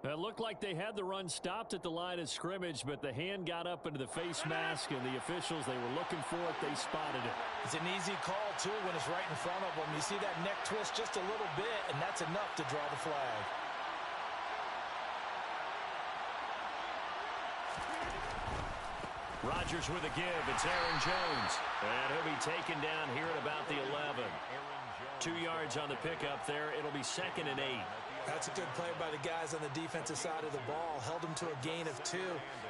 It looked like they had the run stopped at the line of scrimmage, but the hand got up into the face mask, and the officials, they were looking for it. They spotted it. It's an easy call, too, when it's right in front of them. You see that neck twist just a little bit, and that's enough to draw the flag. Rodgers with a give. It's Aaron Jones. And he'll be taken down here at about the 11. 2 yards on the pickup there. It'll be 2nd and 8. That's a good play by the guys on the defensive side of the ball. Held them to a gain of 2.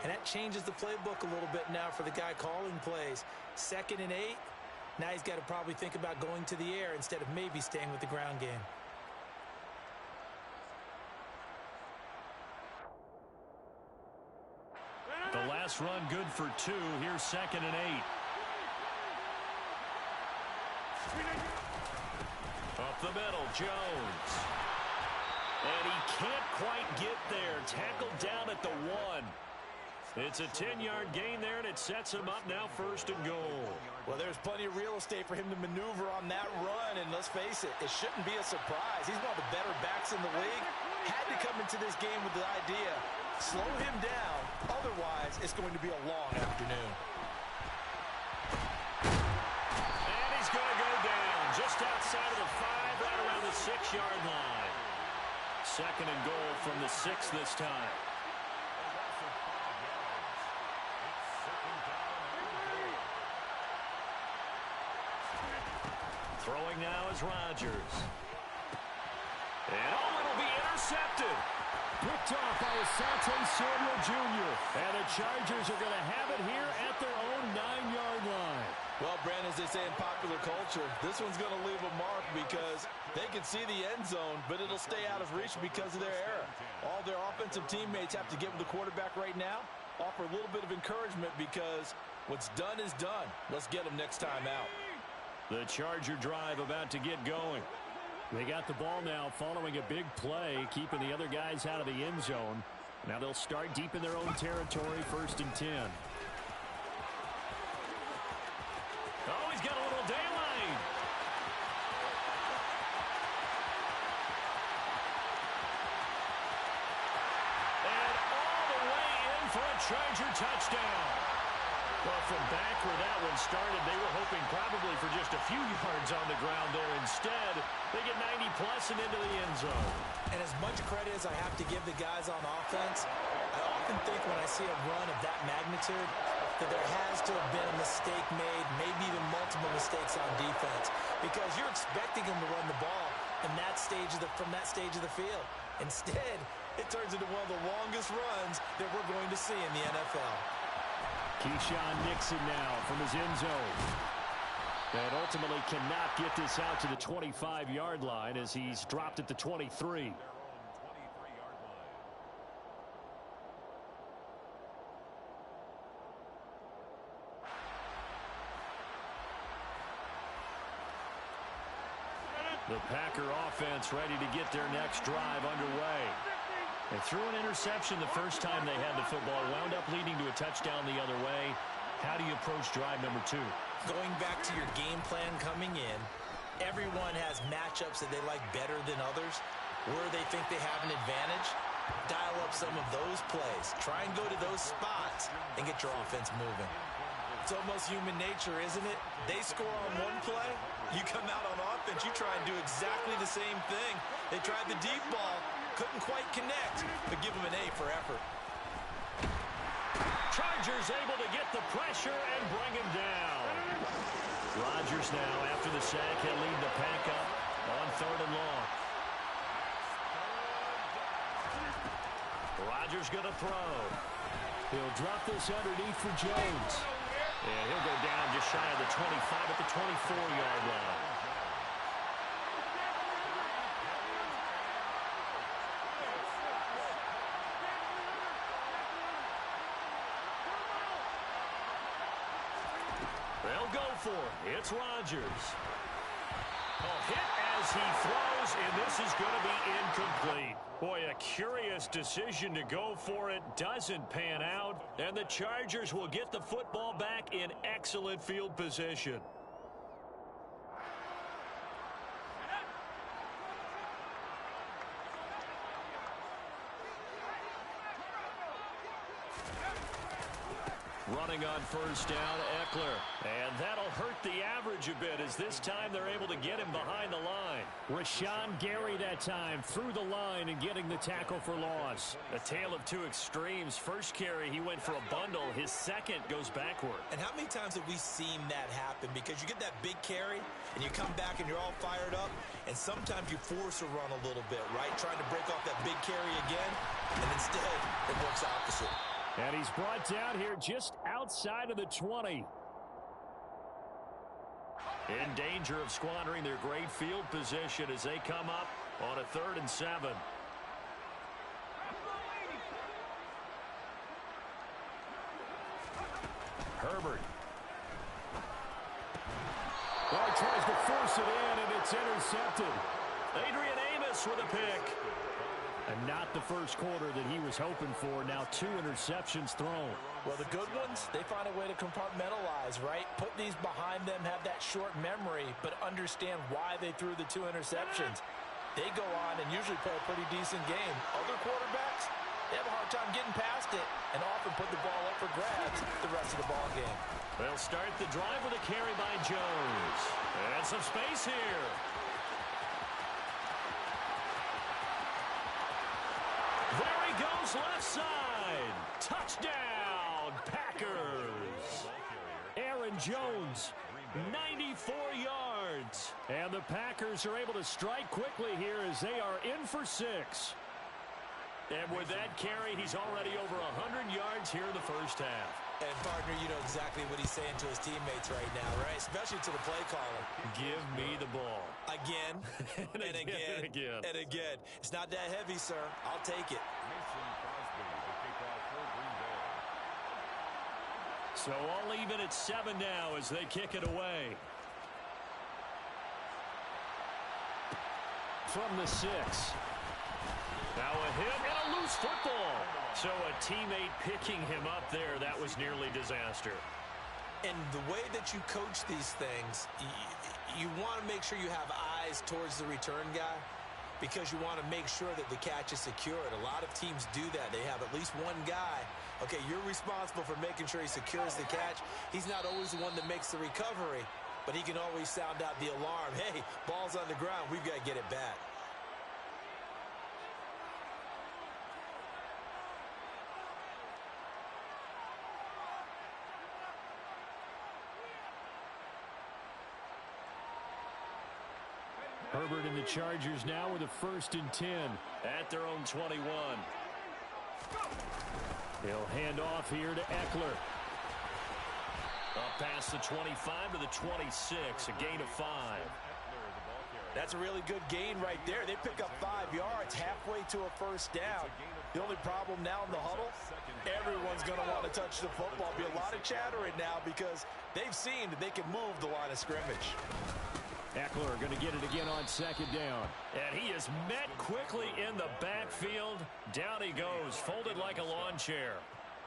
And that changes the playbook a little bit now for the guy calling plays. 2nd and 8. Now he's got to probably think about going to the air instead of maybe staying with the ground game. The last run good for 2. Here's 2nd and 8. Up the middle, Jones. And he can't quite get there. Tackled down at the 1. It's a 10-yard gain there, and it sets him up now 1st and goal. Well, there's plenty of real estate for him to maneuver on that run, and let's face it, it shouldn't be a surprise. He's one of the better backs in the league. Had to come into this game with the idea, slow him down, otherwise it's going to be a long afternoon. And he's going to go down just outside of the 5, right around the 6-yard line. 2nd and goal from the 6 this time. Throwing now is Rodgers. And it'll be intercepted. Picked off by Asante Samuel Jr. And the Chargers are going to have it here at their own 9-yard line. Well, Brandon, as they say in popular culture, this one's going to leave a mark because they can see the end zone, but it'll stay out of reach because of their error. All their offensive teammates have to get with the quarterback right now, offer a little bit of encouragement because what's done is done. Let's get them next time out. The Charger drive about to get going. They got the ball now following a big play, keeping the other guys out of the end zone. Now they'll start deep in their own territory, 1st and 10. Oh, he's got a little daylight. And all the way in for a Charger touchdown. Well, from back where that one started, they were hoping probably for just a few yards on the ground there. Instead, they get 90-plus and into the end zone. And as much credit as I have to give the guys on offense, I often think when I see a run of that magnitude that there has to have been a mistake made, maybe even multiple mistakes on defense. because you're expecting him to run the ball in that stage from that stage of the field. Instead, it turns into one of the longest runs that we're going to see in the NFL. Keyshawn Nixon now from his end zone. And ultimately cannot get this out to the 25-yard line as he's dropped at the 23. The Packer offense ready to get their next drive underway. They threw an interception the first time they had the football, wound up leading to a touchdown the other way. How do you approach drive number 2? Going back to your game plan coming in, everyone has matchups that they like better than others. Where they think they have an advantage, dial up some of those plays. Try and go to those spots and get your offense moving. It's almost human nature, isn't it? They score on one play, you come out on offense, you try and do exactly the same thing. They tried the deep ball, couldn't quite connect, but give them an A for effort. Chargers able to get the pressure and bring him down. Rodgers now, after the sack, he'll lead the pack up on 3rd and long. Rodgers going to throw. He'll drop this underneath for Jones. And he'll go down just shy of the 25 at the 24-yard line. They'll go for it. It's Rodgers. A hit as he throws, and this is going to be incomplete. Boy, a curious decision to go for it. Doesn't pan out, and the Chargers will get the football back in excellent field position. Running on 1st down, Eckler. And that'll hurt the average a bit as this time they're able to get him behind the line. Rashawn Gary that time through the line and getting the tackle for loss. A tale of two extremes. First carry, he went for a bundle. His second goes backward. And how many times have we seen that happen? Because you get that big carry, and you come back and you're all fired up, and sometimes you force a run a little bit, right? Trying to break off that big carry again, and instead it works opposite. And he's brought down here just outside of the 20. In danger of squandering their great field position as they come up on a 3rd and 7. Herbert. Well, he tries to force it in, and it's intercepted. Adrian Amos with a pick. And not the first quarter that he was hoping for. Now 2 interceptions thrown. Well, the good ones, they find a way to compartmentalize, right? Put these behind them, have that short memory, but understand why they threw the 2 interceptions. They go on and usually play a pretty decent game. Other quarterbacks, they have a hard time getting past it and often put the ball up for grabs the rest of the ball game. They'll start the drive with a carry by Jones. And some space here. There he goes, left side. Touchdown, Packers. Aaron Jones, 94 yards. And the Packers are able to strike quickly here as they are in for 6. And with that carry, he's already over 100 yards here in the first half. And, partner, you know exactly what he's saying to his teammates right now, right? Especially to the play caller. Give me the ball. Again, and again, and again. It's not that heavy, sir. I'll take it. So all even at 7 now as they kick it away. From the 6. Now a hit and a loose football. So a teammate picking him up there, that was nearly disaster. And the way that you coach these things, you want to make sure you have eyes towards the return guy because you want to make sure that the catch is secured. A lot of teams do that. They have at least one guy. Okay, you're responsible for making sure he secures the catch. He's not always the one that makes the recovery, but he can always sound out the alarm. Hey, ball's on the ground. We've got to get it back. Herbert and the Chargers now with a 1st and 10 at their own 21. He'll hand off here to Eckler. Up past the 25 to the 26, a gain of 5. That's a really good gain right there. They pick up 5 yards halfway to a 1st down. The only problem now in the huddle, everyone's going to want to touch the football. Be a lot of chattering now because they've seen that they can move the line of scrimmage. Eckler going to get it again on 2nd down. And he is met quickly in the backfield. Down he goes, folded like a lawn chair.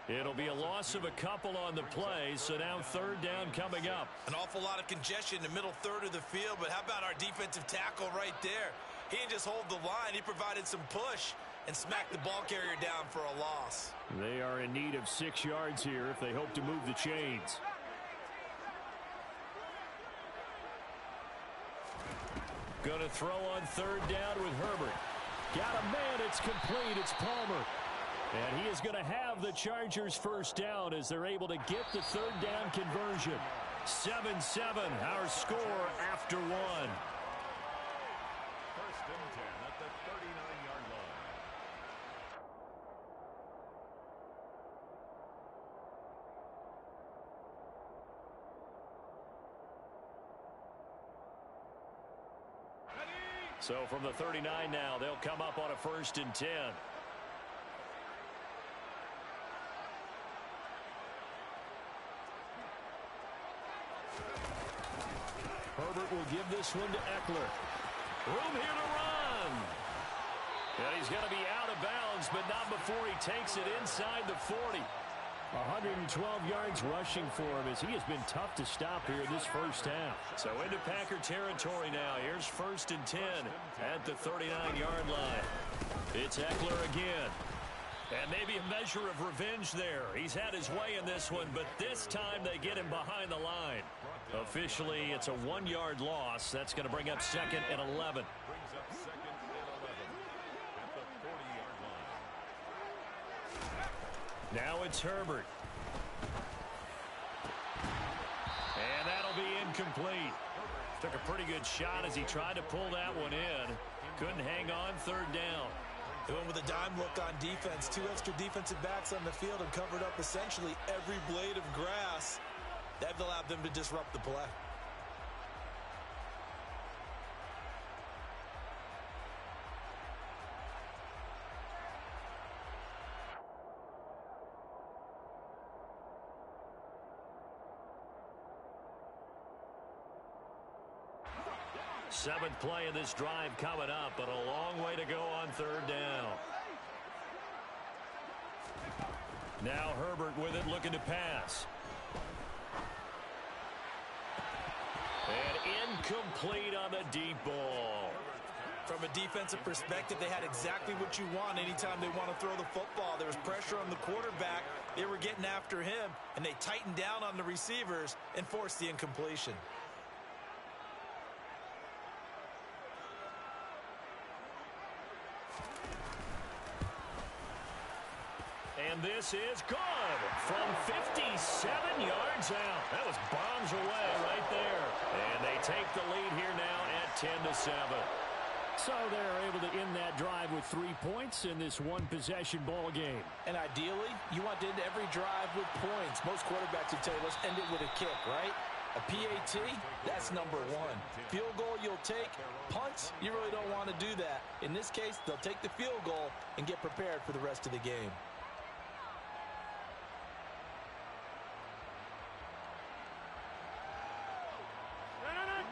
It'll be a loss of a couple on the play, so now 3rd down coming up. An awful lot of congestion in the middle third of the field, but how about our defensive tackle right there? He didn't just hold the line, he provided some push and smacked the ball carrier down for a loss. They are in need of 6 yards here if they hope to move the chains. Going to throw on 3rd down with Herbert. Got a man, it's complete, it's Palmer. And he is going to have the Chargers 1st down as they're able to get the 3rd down conversion. 7-7, our score after 1. 1st and 10 at the 39-yard line. So from the 39 now, they'll come up on a 1st and 10. Herbert will give this one to Eckler. Room here to run. And he's going to be out of bounds, but not before he takes it inside the 40. 112 yards rushing for him as he has been tough to stop here in this 1st half. So into Packer territory now. Here's 1st and 10 at the 39-yard line. It's Eckler again. And maybe a measure of revenge there. He's had his way in this one, but this time they get him behind the line. Officially, it's a 1-yard loss. That's going to bring up 2nd and 11. Brings up 2nd and 11 at the 40-yard line. Now it's Herbert. And that'll be incomplete. Took a pretty good shot as he tried to pull that one in. Couldn't hang on 3rd down. They went with a dime look on defense. 2 extra defensive backs on the field and covered up essentially every blade of grass. That allowed them to disrupt the play. Seventh play of this drive coming up, but a long way to go on 3rd down. Now Herbert with it, looking to pass. And incomplete on the deep ball. From a defensive perspective, they had exactly what you want anytime they want to throw the football. There was pressure on the quarterback. They were getting after him, and they tightened down on the receivers and forced the incompletion. And this is good from 57 yards out. That was bombs away right there. And they take the lead here now at 10-7. So they're able to end that drive with 3 points in this one-possession ball game. And ideally, you want to end every drive with points. Most quarterbacks would tell you, let's end it with a kick, right? A PAT, that's number 1. Field goal you'll take. Punts, you really don't want to do that. In this case, they'll take the field goal and get prepared for the rest of the game.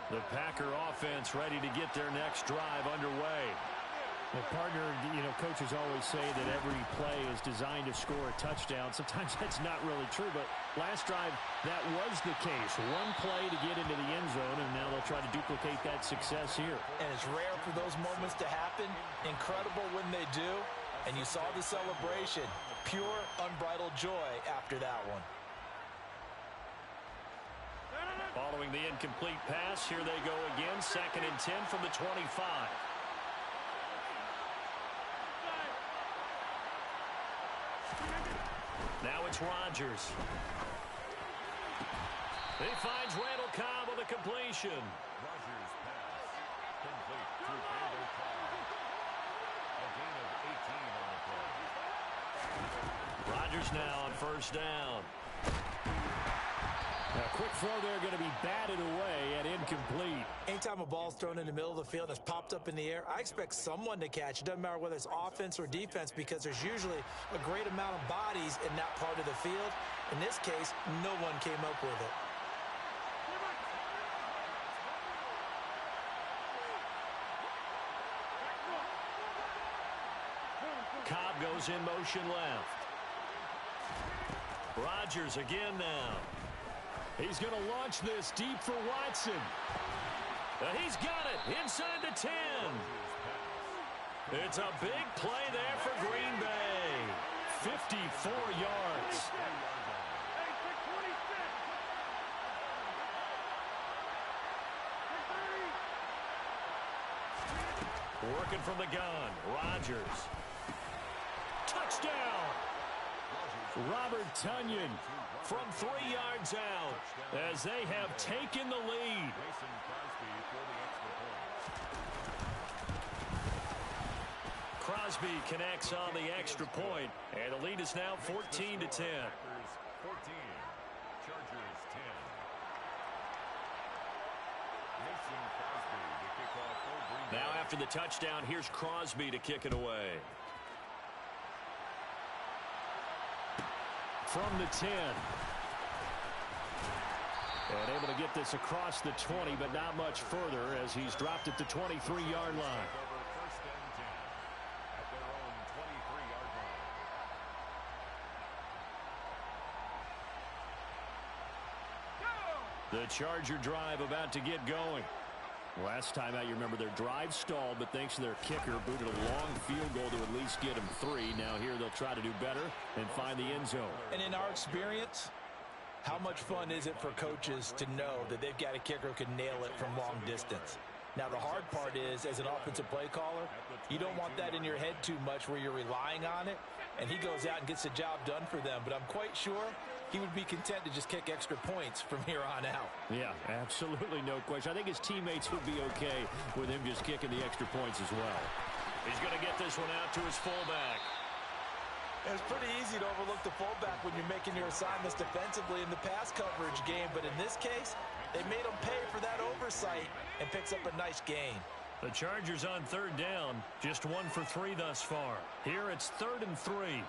The Packer offense ready to get their next drive underway. Well, partner, coaches always say that every play is designed to score a touchdown. Sometimes that's not really true, but last drive, that was the case. One play to get into the end zone, and now they'll try to duplicate that success here. And it's rare for those moments to happen. Incredible when they do. And you saw the celebration. Pure, unbridled joy after that one. Following the incomplete pass, here they go again. 2nd and 10 from the 25. Now it's Rodgers. He finds Randall Cobb with a completion. Rodgers pass complete. handle call. A gain of 18 on the play. Rodgers now on first down. A quick throw there going to be batted away and incomplete. Anytime a ball's thrown in the middle of the field and it's popped up in the air, I expect someone to catch. It doesn't matter whether it's offense or defense because there's usually a great amount of bodies in that part of the field. In this case, no one came up with it. Cobb goes in motion left. Rodgers again now. He's going to launch this deep for Watson. He's got it inside the 10. It's a big play there for Green Bay. 54 yards. Working from the gun. Rodgers. Touchdown. Robert Tonyan from 3 yards out as they have taken the lead. Crosby connects on the extra point, and the lead is now 14-10. 14, Chargers 10. Now after the touchdown, here's Crosby to kick it away. From the 10. And able to get this across the 20, but not much further as he's dropped at the 23-yard line. First and 10 at their own 23-yard line. The Charger drive about to get going. Last time out, you remember their drive stalled, but thanks to their kicker, booted a long field goal to at least get them 3. Now here they'll try to do better and find the end zone. And in our experience, how much fun is it for coaches to know that they've got a kicker who can nail it from long distance? Now, the hard part is, as an offensive play caller, you don't want that in your head too much where you're relying on it, and he goes out and gets the job done for them. But I'm quite sure he would be content to just kick extra points from here on out. Yeah, absolutely no question. I think his teammates would be okay with him just kicking the extra points as well. He's going to get this one out to his fullback. It's pretty easy to overlook the fullback when you're making your assignments defensively in the pass coverage game, but in this case, they made him pay for that oversight and picks up a nice gain. The Chargers on third down, just 1 for 3 thus far. Here it's 3rd and 3.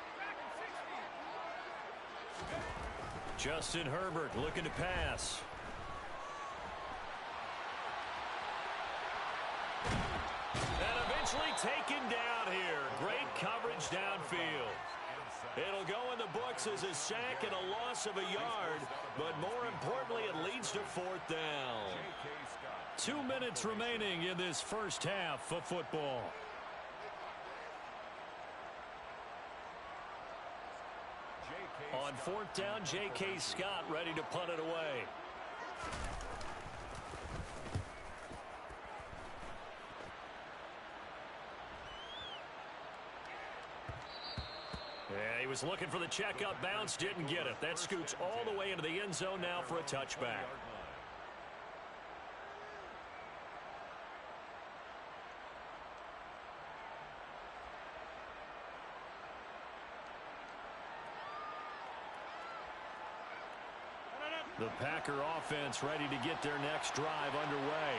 Justin Herbert looking to pass. And eventually taken down here. Great coverage downfield. It'll go in the books as a sack and a loss of a yard, but more importantly, it leads to 4th down. 2 minutes remaining in this first half of football. On 4th down, J.K. Scott ready to punt it away. Yeah, he was looking for the checkup bounce, didn't get it. That scoots all the way into the end zone now for a touchback. The Packer offense ready to get their next drive underway.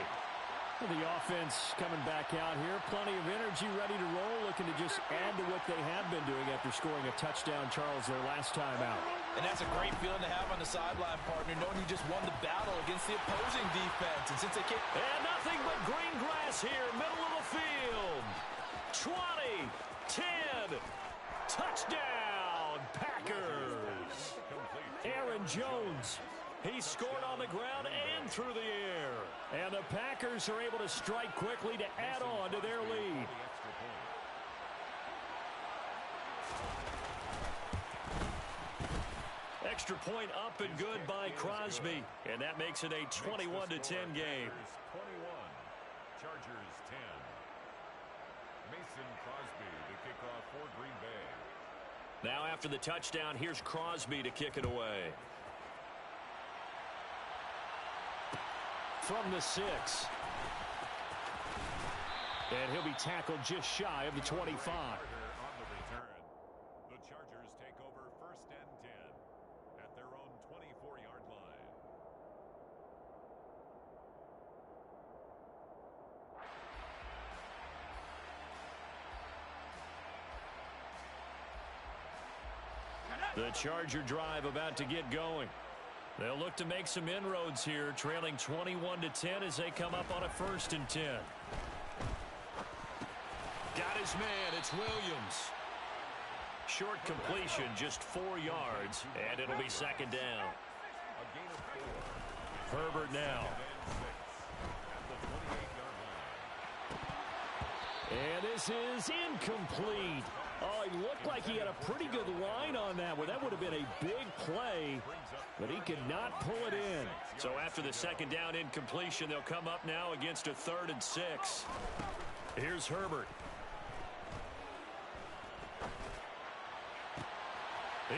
The offense coming back out here. Plenty of energy, ready to roll, looking to just add to what they have been doing after scoring a touchdown, Charles, their last time out. And that's a great feeling to have on the sideline, partner, knowing you just won the battle against the opposing defense. And since they kicked... And nothing but green grass here, middle of the field. 20, 10, touchdown, Packers. Aaron Jones. He scored on the ground and through the air. And the Packers are able to strike quickly to add on to their lead. Extra point up and good by Crosby. And that makes it a 21-10 game. 21, Chargers 10. Mason Crosby to kick off for Green Bay. Now after the touchdown, here's Crosby to kick it away. From the 6. And he'll be tackled just shy of the 25. On the return. The Chargers take over 1st and 10 at their own 24-yard line. The Charger drive about to get going. They'll look to make some inroads here, trailing 21-10 as they come up on a 1st and 10. Got his man. It's Williams. Short completion, just 4 yards, and it'll be 2nd down. A gain of 4. Herbert now. At the 28-yard line. And this is incomplete. Oh, he looked like he had a pretty good line on that one. That would have been a big play, but he could not pull it in. So after the 2nd down incompletion, they'll come up now against a 3rd and 6. Here's Herbert.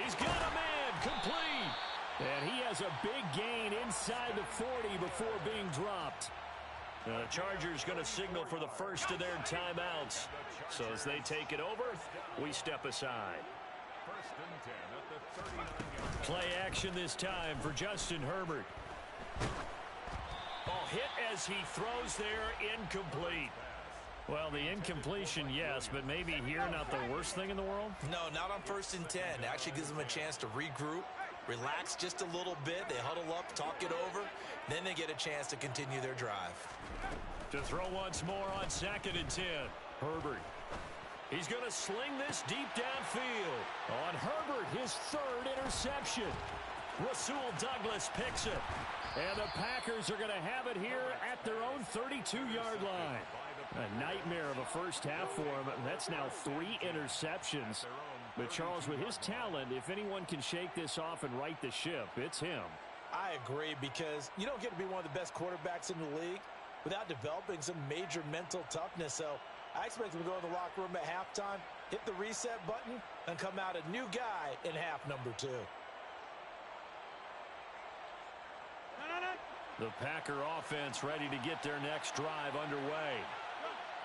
He's got a man, complete. And he has a big gain inside the 40 before being dropped. The Chargers going to signal for the first of their timeouts. So as they take it over, we step aside. 1st and 10 at the 39-yard Play action this time for Justin Herbert. Ball hit as he throws there, incomplete. Well, the incompletion, yes, but maybe here not the worst thing in the world? No, not on 1st and 10. Actually gives them a chance to regroup, relax just a little bit. They huddle up, talk it over. Then they get a chance to continue their drive. To throw once more on 2nd and 10. Herbert. He's going to sling this deep downfield. On Herbert, his 3rd interception. Rasul Douglas picks it. And the Packers are going to have it here at their own 32-yard line. A nightmare of a first half for him. That's now 3 interceptions. But Charles, with his talent, if anyone can shake this off and right the ship, it's him. I agree, because you don't get to be one of the best quarterbacks in the league without developing some major mental toughness. So I expect him to go in the locker room at halftime, hit the reset button, and come out a new guy in half number 2. The Packer offense ready to get their next drive underway.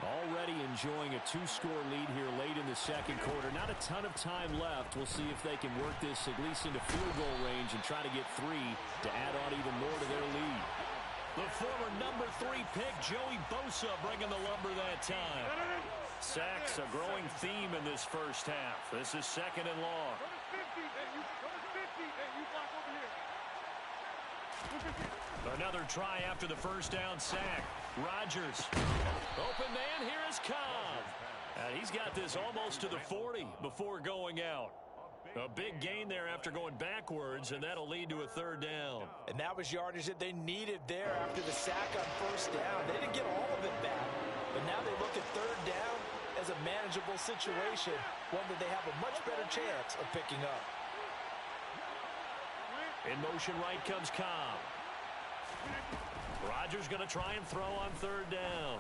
Already enjoying a 2-score lead here late in the 2nd quarter. Not a ton of time left. We'll see if they can work this at least into field goal range and try to get 3 to add on even more to their lead. The former number 3 pick, Joey Bosa, bringing the lumber that time. Sacks, a growing theme in this first half. This is 2nd and long. Another try after the first down sack. Rodgers. Open man, here is Cobb. And he's got this almost to the 40 before going out. A big gain there after going backwards, and that'll lead to a 3rd down. And that was yardage that they needed there after the sack on 1st down. They didn't get all of it back, but now they look at 3rd down as a manageable situation, one that they have a much better chance of picking up. In motion right comes Cobb. Rodgers going to try and throw on 3rd down.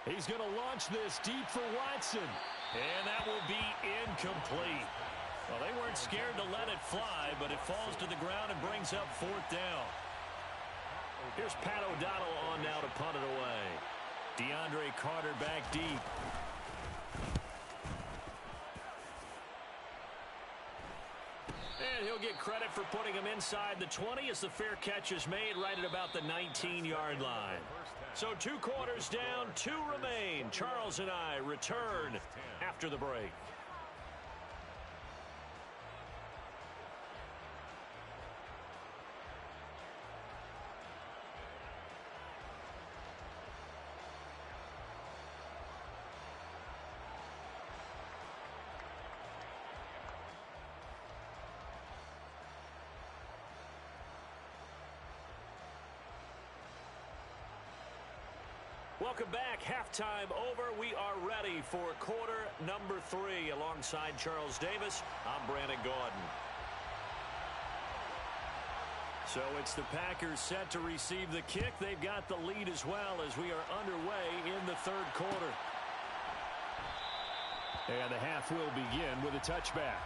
He's going to launch this deep for Watson. And that will be incomplete. Well, they weren't scared to let it fly, but it falls to the ground and brings up 4th down. Here's Pat O'Donnell on now to punt it away. DeAndre Carter back deep. And he'll get credit for putting him inside the 20 as the fair catch is made right at about the 19-yard line. So 2 quarters down, 2 remain. Charles and I return after the break. Welcome back. Halftime over. We are ready for quarter number 3. Alongside Charles Davis, I'm Brandon Gaudin. So it's the Packers set to receive the kick. They've got the lead as well as we are underway in the 3rd quarter. And the half will begin with a touchback.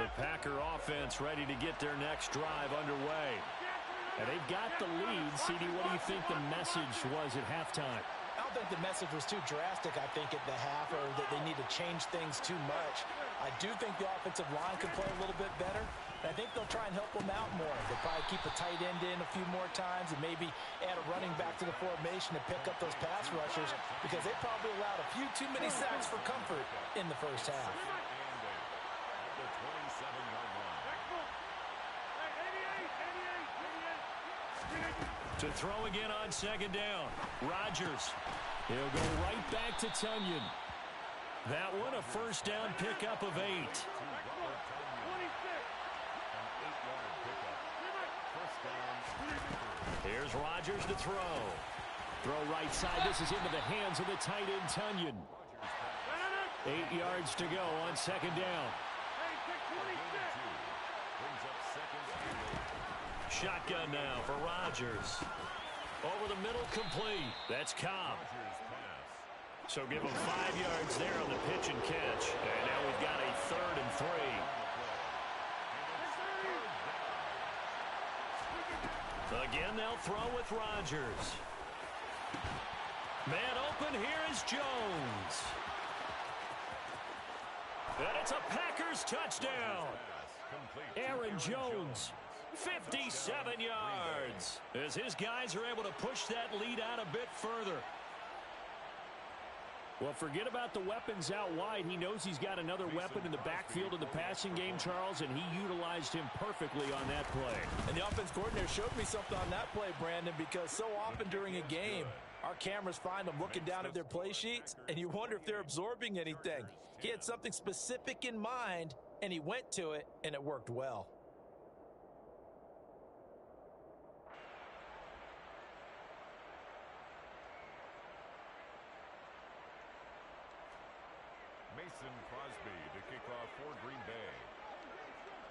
The Packer offense ready to get their next drive underway. And they've got the lead. CD, what do you think the message was at halftime? I don't think the message was too drastic, I think, at the half, or that they need to change things too much. I do think the offensive line can play a little bit better. And I think they'll try and help them out more. They'll probably keep a tight end in a few more times and maybe add a running back to the formation to pick up those pass rushers, because they probably allowed a few too many sacks for comfort in the first half. To throw again on second down. Rodgers. He'll go right back to Tunyon. That one a first down pickup of 8. Here's Rodgers to throw. Throw right side. This is into the hands of the tight end Tunyon. 8 yards to go on second down. Shotgun now for Rodgers. Over the middle, complete. That's Cobb. So give him 5 yards there on the pitch and catch. And now we've got a 3rd and 3. Again, they'll throw with Rodgers. Man open, here is Jones. And it's a Packers touchdown. Aaron Jones. 57 yards as his guys are able to push that lead out a bit further. Well, forget about the weapons out wide. He knows he's got another weapon in the backfield in the passing game, Charles, and he utilized him perfectly on that play. And the offense coordinator showed me something on that play, Brandon, because so often during a game, our cameras find them looking down at their play sheets, and you wonder if they're absorbing anything. He had something specific in mind, and he went to it, and it worked well.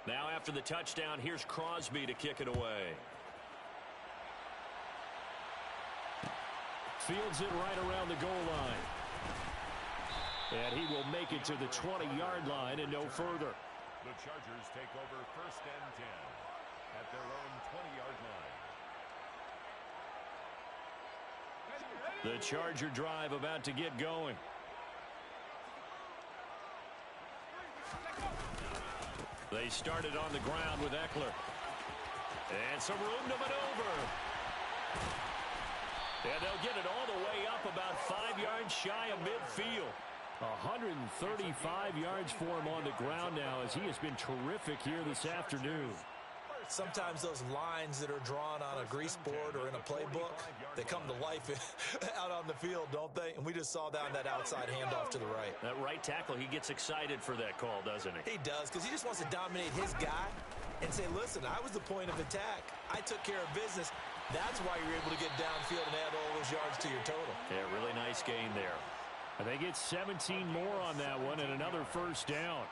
Now after the touchdown, here's Crosby to kick it away. Fields it right around the goal line. And he will make it to the 20-yard line and no further. The Chargers take over 1st and 10 at their own 20-yard line. The Charger drive about to get going. They started on the ground with Eckler. And some room to maneuver. And they'll get it all the way up about 5 yards shy of midfield. 135 yards for him on the ground now, as he has been terrific here this afternoon. Sometimes those lines that are drawn on a grease board or in a playbook, they come to life out on the field, don't they? And we just saw down that outside handoff to the right. That right tackle, he gets excited for that call, doesn't he? He does, because he just wants to dominate his guy and say, listen, I was the point of attack. I took care of business. That's why you're able to get downfield and add all those yards to your total. Yeah, really nice gain there. I think it's 17 more on that one and another first down.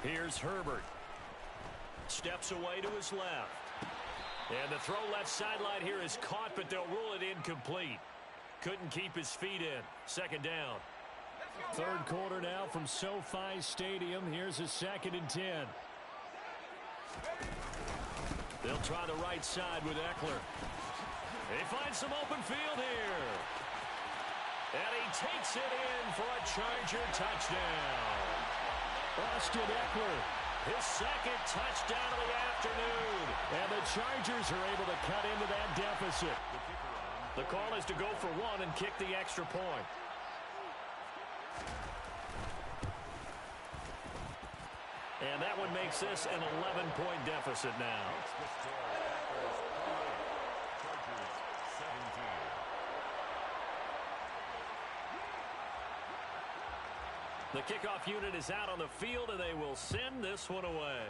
Here's Herbert. Steps away to his left. And the throw left sideline here is caught, but they'll rule it incomplete. Couldn't keep his feet in. Second down. Third quarter now from SoFi Stadium. Here's a 2nd and 10. They'll try the right side with Eckler. They find some open field here. And he takes it in for a Charger touchdown. Austin Eckler, his 2nd touchdown of the afternoon. And the Chargers are able to cut into that deficit. The call is to go for 1 and kick the extra point. And that one makes this an 11-point deficit now. The kickoff unit is out on the field, and they will send this one away.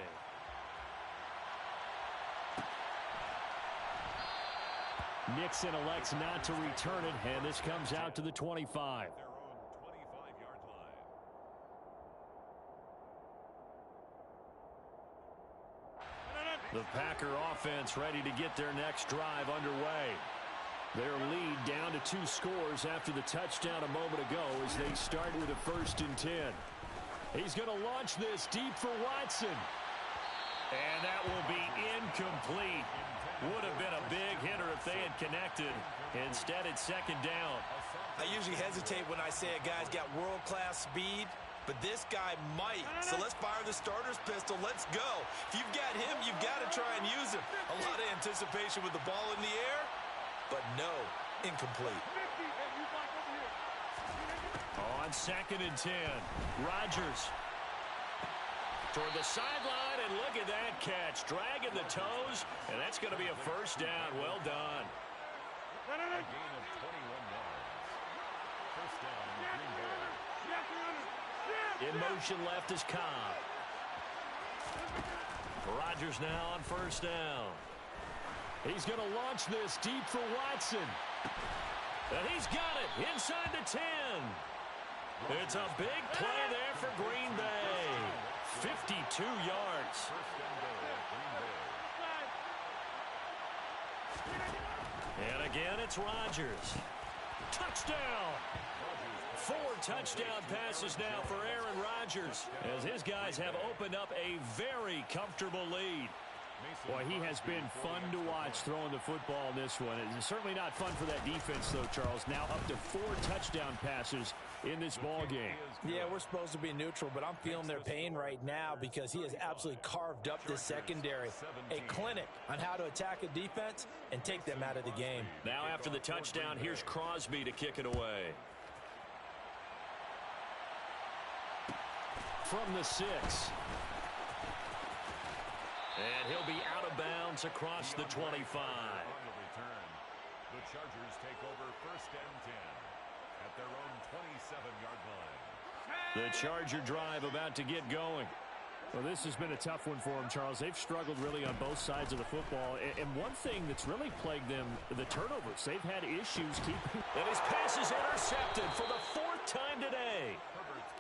Nixon elects not to return it, and this comes out to the 25. The Packer offense ready to get their next drive underway. Their lead down to 2 scores after the touchdown a moment ago as they start with a 1st and 10. He's going to launch this deep for Watson. And that will be incomplete. Would have been a big hitter if they had connected. Instead, it's 2nd down. I usually hesitate when I say a guy's got world-class speed, but this guy might. So let's fire the starter's pistol. Let's go. If you've got him, you've got to try and use him. A lot of anticipation with the ball in the air, but no, incomplete. On 2nd and 10, Rodgers toward the sideline, and look at that catch. Dragging the toes, and that's going to be a 1st down. Well done. A gain of 21 yards. 1st down, Green Bay. In motion left is Cobb. Rodgers now on 1st down. He's going to launch this deep for Watson. And he's got it inside the 10. It's a big play there for Green Bay. 52 yards. 1st and goal, Green Bay. And again, it's Rodgers. Touchdown. 4 touchdown passes now for Aaron Rodgers as his guys have opened up a very comfortable lead. Boy, he has been fun to watch throwing the football in this one. It's certainly not fun for that defense, though, Charles. Now up to 4 touchdown passes in this ball game. Yeah, we're supposed to be neutral, but I'm feeling their pain right now because he has absolutely carved up this secondary. A clinic on how to attack a defense and take them out of the game. Now after the touchdown, here's Crosby to kick it away. From the 6. And he'll be out of bounds across the 25. On the return, the Chargers take over 1st and 10 at their own 27-yard line. The Charger drive about to get going. Well, this has been a tough one for them, Charles. They've struggled really on both sides of the football. And one thing that's really plagued them, the turnovers. They've had issues keeping. And his pass is intercepted for the 4th time today.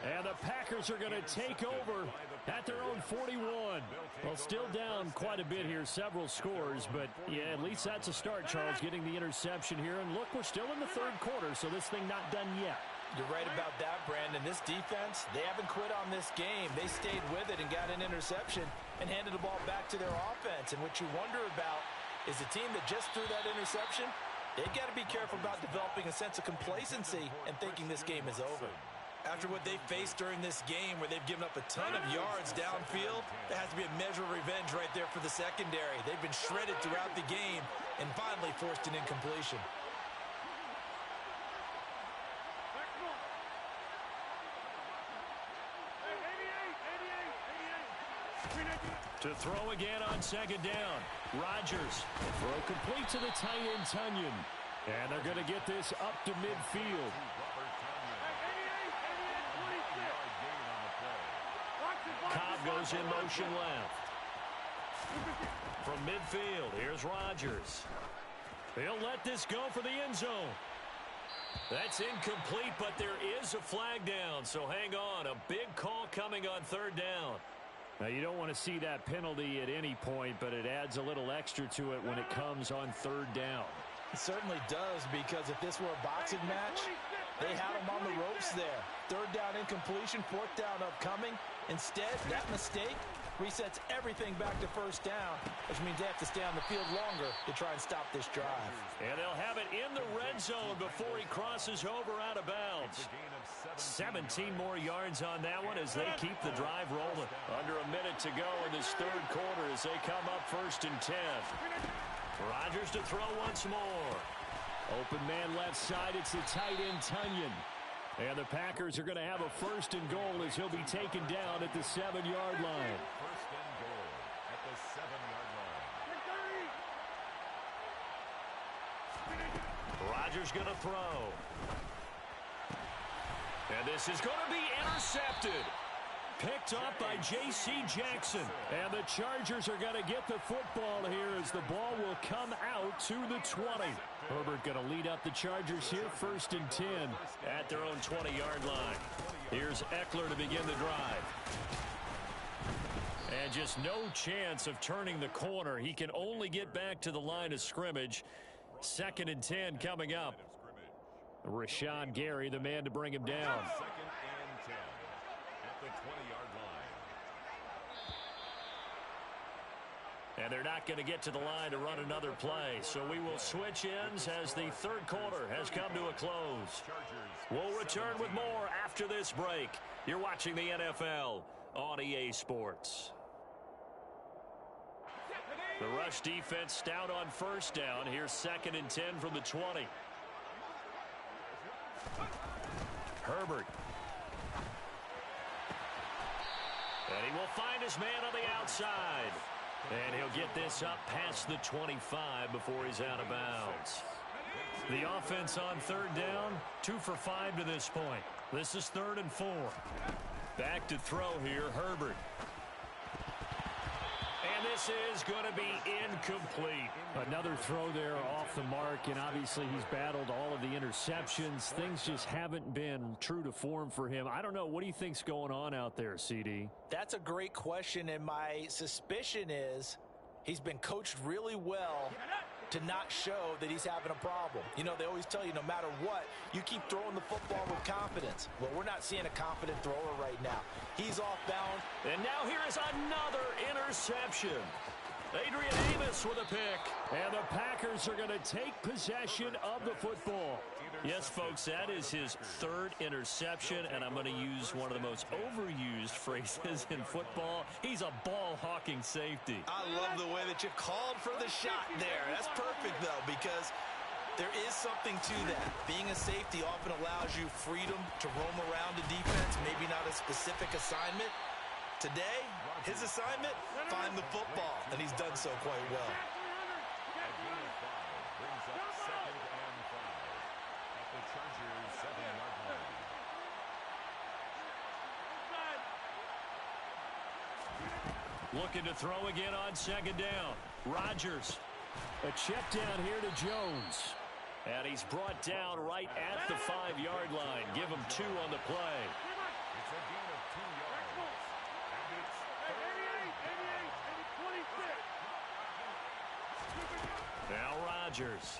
And the Packers are going to take over at their own 41. Well, still down quite a bit here, several scores. But, yeah, at least that's a start, Charles, getting the interception here. And, look, we're still in the 3rd quarter, so this thing not done yet. You're right about that, Brandon. This defense, they haven't quit on this game. They stayed with it and got an interception and handed the ball back to their offense. And what you wonder about is the team that just threw that interception, they've got to be careful about developing a sense of complacency and thinking this game is over. After what they faced during this game where they've given up a ton of yards downfield, there has to be a measure of revenge right there for the secondary. They've been shredded throughout the game and finally forced an incompletion. To throw again on 2nd down. Rodgers. Throw complete to the tight end, Tunyon. And they're going to get this up to midfield. Cobb goes in motion left. From midfield, here's Rodgers. He'll let this go for the end zone. That's incomplete, but there is a flag down, so hang on. A big call coming on 3rd down. Now, you don't want to see that penalty at any point, but it adds a little extra to it when it comes on 3rd down. It certainly does, because if this were a boxing match, they had him on the ropes there. 3rd down incompletion, 4th down upcoming. Instead, that mistake resets everything back to 1st down, which means they have to stay on the field longer to try and stop this drive. And they'll have it in the red zone before he crosses over out of bounds. 17 more yards on that one as they keep the drive rolling. Under a minute to go in this 3rd quarter as they come up 1st and 10. Rodgers to throw once more. Open man left side, it's the tight end Tunyon. And the Packers are going to have a 1st and goal as he'll be taken down at the 7-yard line. 1st and goal at the 7-yard line. Rodgers going to throw. And this is going to be intercepted. Picked up by J.C. Jackson. And the Chargers are going to get the football here as the ball will come out to the 20. Herbert going to lead up the Chargers here, 1st and 10 at their own 20-yard line. Here's Eckler to begin the drive. And just no chance of turning the corner. He can only get back to the line of scrimmage. 2nd and 10 coming up. Rashawn Gary, the man to bring him down. 2nd and 10 at the 20-yard line. And they're not going to get to the line to run another play. So we will switch ends as the 3rd quarter has come to a close. We'll return with more after this break. You're watching the NFL on EA Sports. The rush defense stout on 1st down. Here's 2nd and 10 from the 20. Herbert. And he will find his man on the outside. And he'll get this up past the 25 before he's out of bounds. The offense on 3rd down, 2 for 5 to this point. This is 3rd and 4. Back to throw here, Herbert. And this is going to be incomplete. Another throw there off the mark, and obviously he's battled all of the interceptions. Things just haven't been true to form for him. I don't know. What do you think's going on out there, CD? That's a great question, and my suspicion is he's been coached really well to not show that he's having a problem. You know, they always tell you no matter what, you keep throwing the football with confidence. Well, we're not seeing a confident thrower right now. He's off balance. And now here is another interception. Adrian Amos with a pick. And the Packers are going to take possession of the football. Yes, folks, that is his 3rd interception, and I'm going to use one of the most overused phrases in football. He's a ball-hawking safety. I love the way that you called for the shot there. That's perfect, though, because there is something to that. Being a safety often allows you freedom to roam around the defense, maybe not a specific assignment. Today, his assignment, find the football, and he's done so quite well. Brings up 2nd and 5 at the Chargers' 7-yard line. Looking to throw again on 2nd down. Rodgers. A check down here to Jones. And he's brought down right at the 5-yard line. Give him 2 on the play. It's a gain of 2 yards. And it's 3rd and 10. Now Rodgers.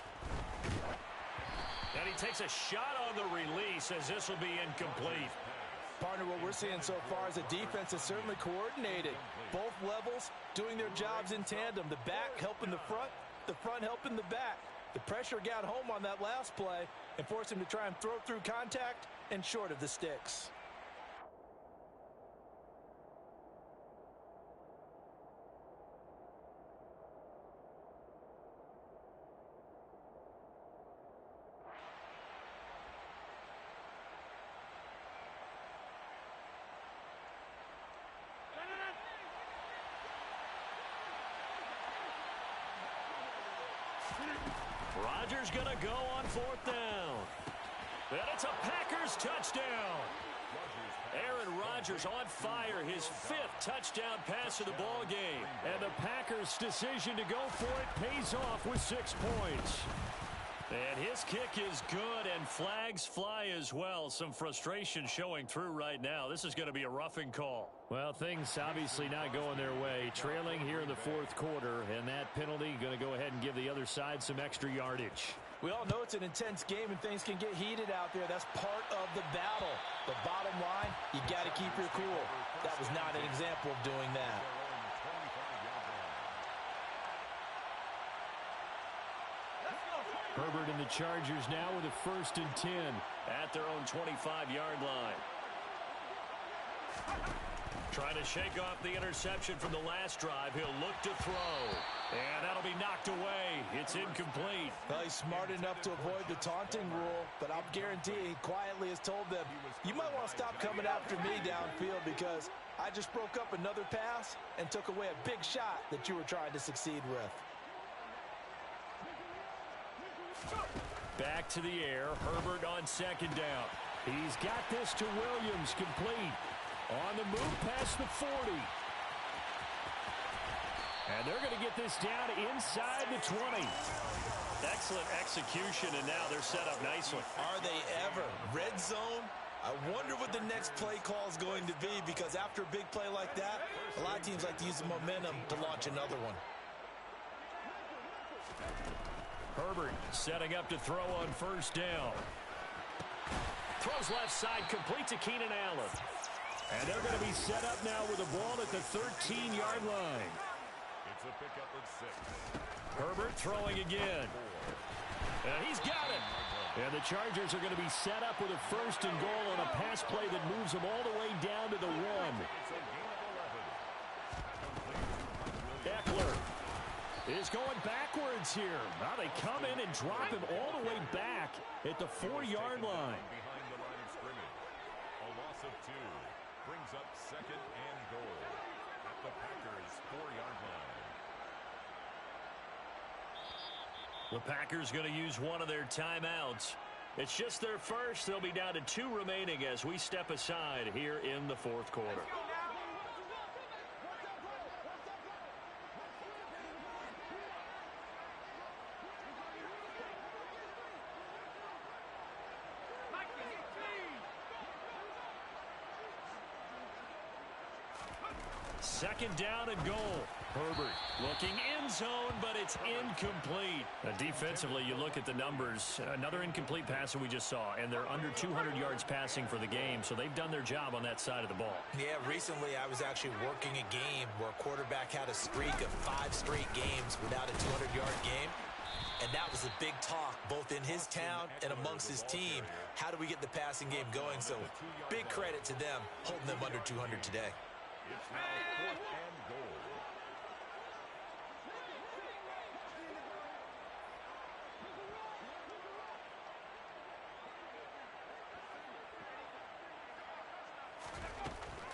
And he takes a shot on the release as this will be incomplete. Partner, what we're seeing so far is a defense that's certainly coordinated. Both levels doing their jobs in tandem. The back helping the front helping the back. The pressure got home on that last play and forced him to try and throw through contact and short of the sticks. Rodgers going to go on 4th down. And it's a Packers touchdown. Aaron Rodgers on fire, his 5th touchdown pass of the ball game. And the Packers' decision to go for it pays off with 6 points. And his kick is good, and flags fly as well. Some frustration showing through right now. This is going to be a roughing call. Well, things obviously not going their way. Trailing here in the 4th quarter, and that penalty going to go ahead and give the other side some extra yardage. We all know it's an intense game and things can get heated out there. That's part of the battle. But bottom line, you got to keep your cool. That was not an example of doing that. Herbert and the Chargers now with a 1st and 10 at their own 25-yard line. Trying to shake off the interception from the last drive. He'll look to throw. And that'll be knocked away. It's incomplete. Well, he's smart enough to avoid the taunting rule, but I'll guarantee he quietly has told them, you might want to stop coming after me downfield because I just broke up another pass and took away a big shot that you were trying to succeed with. Back to the air. Herbert on 2nd down. He's got this to Williams, complete. On the move past the 40. And they're going to get this down inside the 20. Excellent execution, and now they're set up nicely. Are they ever? Red zone? I wonder what the next play call is going to be, because after a big play like that, a lot of teams like to use the momentum to launch another one. Herbert setting up to throw on first down. Throws left side, complete to Keenan Allen. And they're going to be set up now with the ball at the 13-yard line. It's a pickup of 6. Herbert throwing again. And he's got it. And the Chargers are going to be set up with a first and goal on a pass play that moves them all the way down to the 1. It's a gain of 11. Eckler is going backwards here. Now they come in and drop him all the way back at the 4-yard line. Behind the line of scrimmage. A loss of 2 brings up second and goal at the Packers' 4-yard line. The Packers going to use one of their timeouts. It's just their first. They'll be down to 2 remaining as we step aside here in the fourth quarter. Second down and goal. Herbert looking end zone, but it's incomplete. Defensively, you look at the numbers. Another incomplete pass that we just saw, and they're under 200 yards passing for the game, so they've done their job on that side of the ball. Yeah, recently I was actually working a game where a quarterback had a streak of 5 straight games without a 200-yard game. And that was a big talk, both in his town and amongst his team. How do we get the passing game going? So big credit to them, holding them under 200 today. It's now 4th and goal.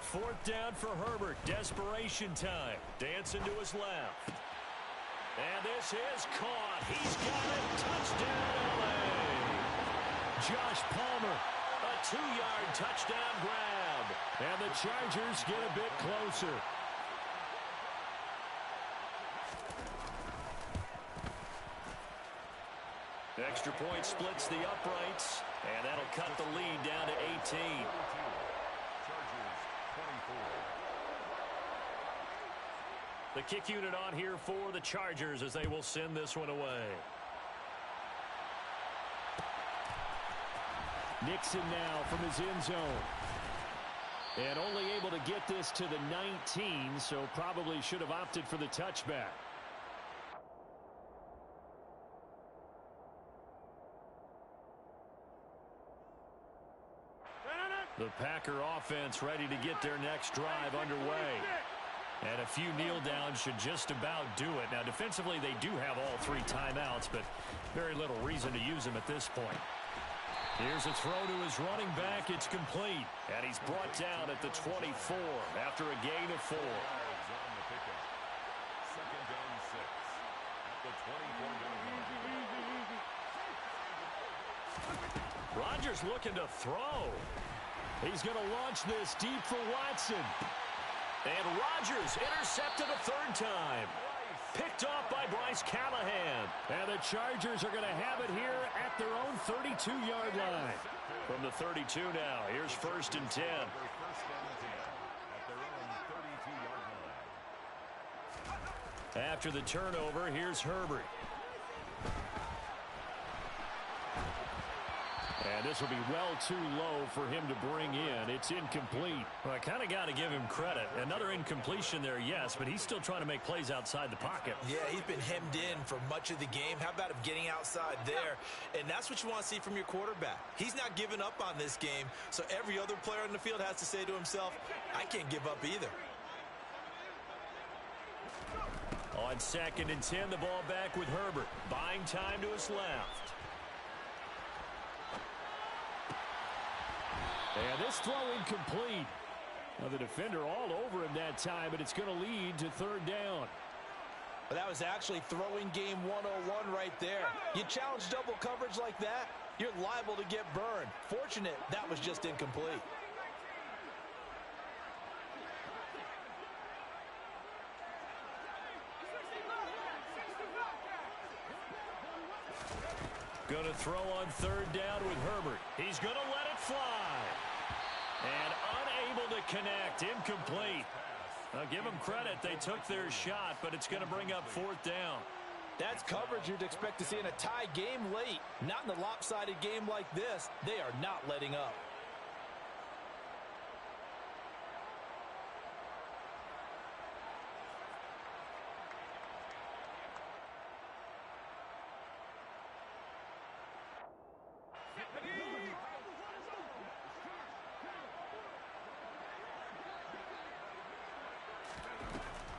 Fourth down for Herbert. Desperation time. Dancing to his left. And this is caught. He's got it. Touchdown, LA. Josh Palmer, a 2-yard touchdown grab. And the Chargers get a bit closer. Extra point splits the uprights. And that'll cut the lead down to 18. The kick unit on here for the Chargers as they will send this one away. Nixon now from his end zone. And only able to get this to the 19, so probably should have opted for the touchback. The Packer offense ready to get their next drive underway. And a few kneel downs should just about do it. Now, defensively, they do have all 3 timeouts, but very little reason to use them at this point. Here's a throw to his running back. It's complete. And he's brought down at the 24 after a gain of 4. Second down 6 at the 24-yard line. Rodgers looking to throw. He's going to launch this deep for Watson. And Rodgers intercepted a 3rd time. Picked off by Bryce Callahan. And the Chargers are going to have it here at their own 32-yard line. From the 32 now, here's 1st and 10. First and 10 at their own 32-yard line. After the turnover, here's Herbert. And this will be well too low for him to bring in. It's incomplete. Well, I kind of got to give him credit. Another incompletion there, yes, but he's still trying to make plays outside the pocket. Yeah, he's been hemmed in for much of the game. How about him getting outside there? And that's what you want to see from your quarterback. He's not giving up on this game, so every other player on the field has to say to himself, I can't give up either. On 2nd and 10, the ball back with Herbert. Buying time to his left. And this throw incomplete. Now the defender all over him that time, but it's going to lead to 3rd down. But that was actually throwing game 101 right there. You challenge double coverage like that, you're liable to get burned. Fortunate that was just incomplete. Going to throw on 3rd down with Herbert. He's going to let it fly. And unable to connect. Incomplete. Now give them credit. They took their shot, but it's going to bring up 4th down. That's coverage you'd expect to see in a tie game late. Not in a lopsided game like this. They are not letting up.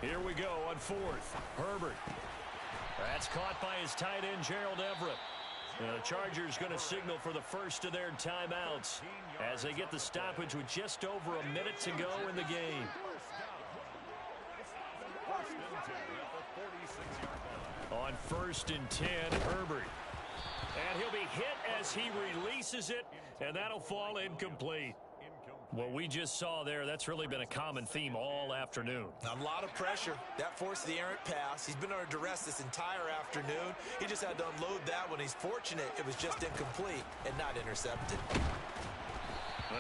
Here we go on fourth. Herbert. That's caught by his tight end, Gerald Everett. The Chargers going to signal for the first of their timeouts as they get the stoppage with just over a minute to go in the game. On 1st and 10, Herbert. And he'll be hit as he releases it, and that'll fall incomplete. What we just saw there, that's really been a common theme all afternoon. A lot of pressure. That forced the errant pass. He's been under duress this entire afternoon. He just had to unload that one. He's fortunate it was just incomplete and not intercepted.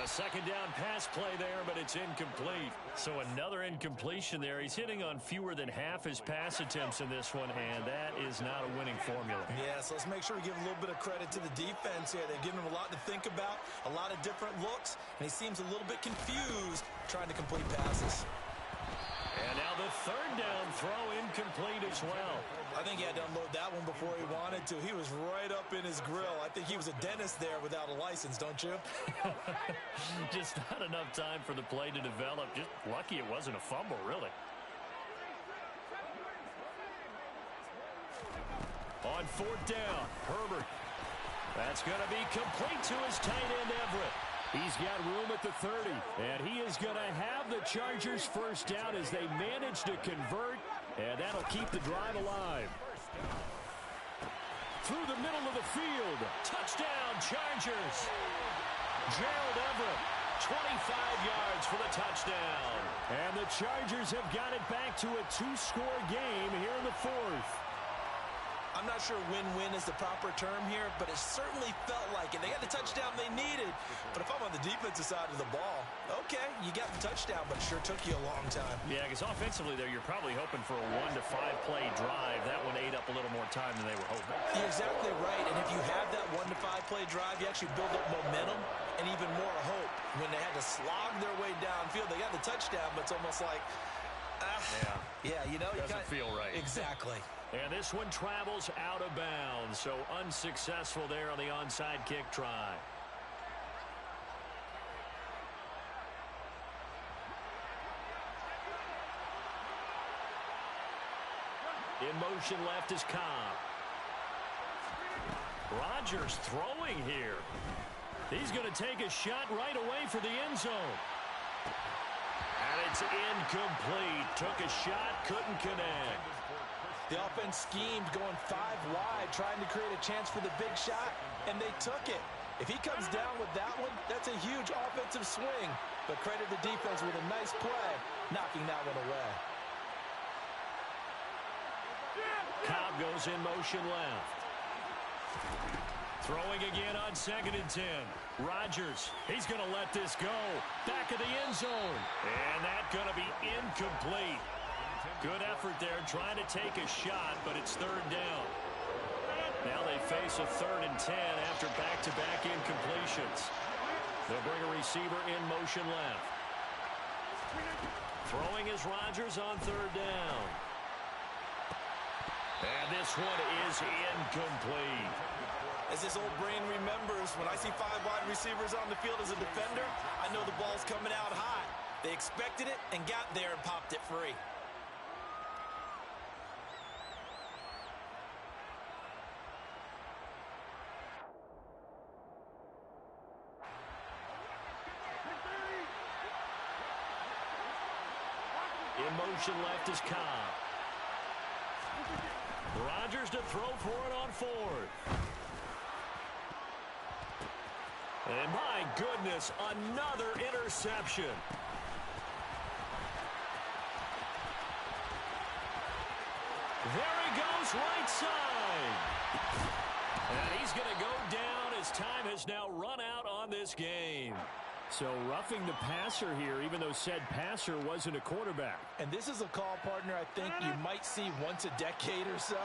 A second down pass play there, but it's incomplete. So another incompletion there. He's hitting on fewer than half his pass attempts in this one, and that is not a winning formula. Yeah, so let's make sure we give a little bit of credit to the defense here. They've given him a lot to think about, a lot of different looks, and he seems a little bit confused trying to complete passes. And now the third down throw incomplete as well. I think he had to unload that one before he wanted to. He was right up in his grill. I think he was a dentist there without a license, don't you? Just not enough time for the play to develop. Just lucky it wasn't a fumble, really. On 4th down, Herbert. That's going to be complete to his tight end, Everett. He's got room at the 30, and he is going to have the Chargers first down as they manage to convert, and that'll keep the drive alive. Through the middle of the field, touchdown Chargers. Gerald Everett, 25 yards for the touchdown. And the Chargers have got it back to a 2-score game here in the 4th. I'm not sure win-win is the proper term here, but it certainly felt like it. They got the touchdown they needed, but if I'm on the defensive side of the ball, okay, you got the touchdown, but it sure took you a long time. Yeah, because offensively there, you're probably hoping for a 1 to 5 play drive. That one ate up a little more time than they were hoping. You're exactly right, and if you have that 1 to 5 play drive, you actually build up momentum and even more hope. When they had to slog their way downfield, they got the touchdown, but it's almost like, yeah, you know, doesn't feel right. Exactly. And this one travels out of bounds, so unsuccessful there on the onside kick try. In motion left is Cobb. Rodgers throwing here. He's going to take a shot right away for the end zone. And it's incomplete. Took a shot, couldn't connect. The offense schemed, going 5 wide, trying to create a chance for the big shot, and they took it. If he comes down with that one, that's a huge offensive swing. But credit the defense with a nice play, knocking that one away. Cobb goes in motion left. Throwing again on 2nd and 10. Rodgers, he's going to let this go. Back of the end zone. And that's going to be incomplete. Good effort there trying to take a shot, but it's 3rd down. Now they face a 3rd and 10 after back-to-back incompletions. They'll bring a receiver in motion left. Throwing is Rodgers on 3rd down. And this one is incomplete. As this old brain remembers, when I see 5 wide receivers on the field as a defender, I know the ball's coming out hot. They expected it and got there and popped it free. In motion left is Cobb. Rodgers to throw for it on 4th. And my goodness, another interception. There he goes, right side. And he's going to go down as time has now run out on this game. So roughing the passer here, even though said passer wasn't a quarterback. And this is a call, partner, I think you might see once a decade or so.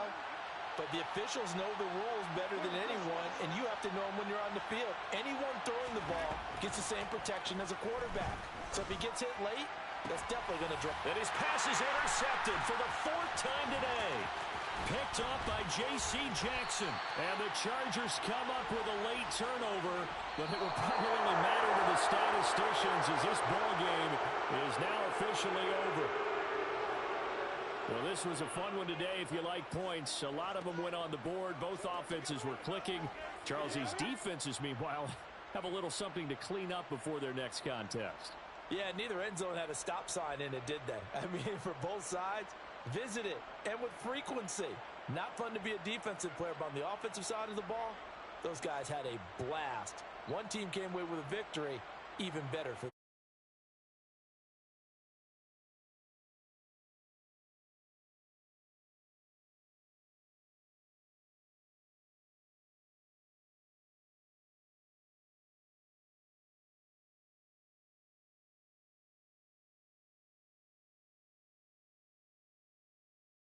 But the officials know the rules better than anyone, and you have to know them when you're on the field. Anyone throwing the ball gets the same protection as a quarterback. So if he gets hit late, that's definitely going to drop. And his pass is intercepted for the 4th time today. Picked up by J.C. Jackson. And the Chargers come up with a late turnover, but it will probably only matter to the statisticians as this ball game is now officially over. Well, this was a fun one today if you like points. A lot of them went on the board. Both offenses were clicking. Charles's defenses, meanwhile, have a little something to clean up before their next contest. Yeah, neither end zone had a stop sign in it, did they? I mean, for both sides, visit it, and with frequency. Not fun to be a defensive player, but on the offensive side of the ball, those guys had a blast. One team came away with a victory, even better for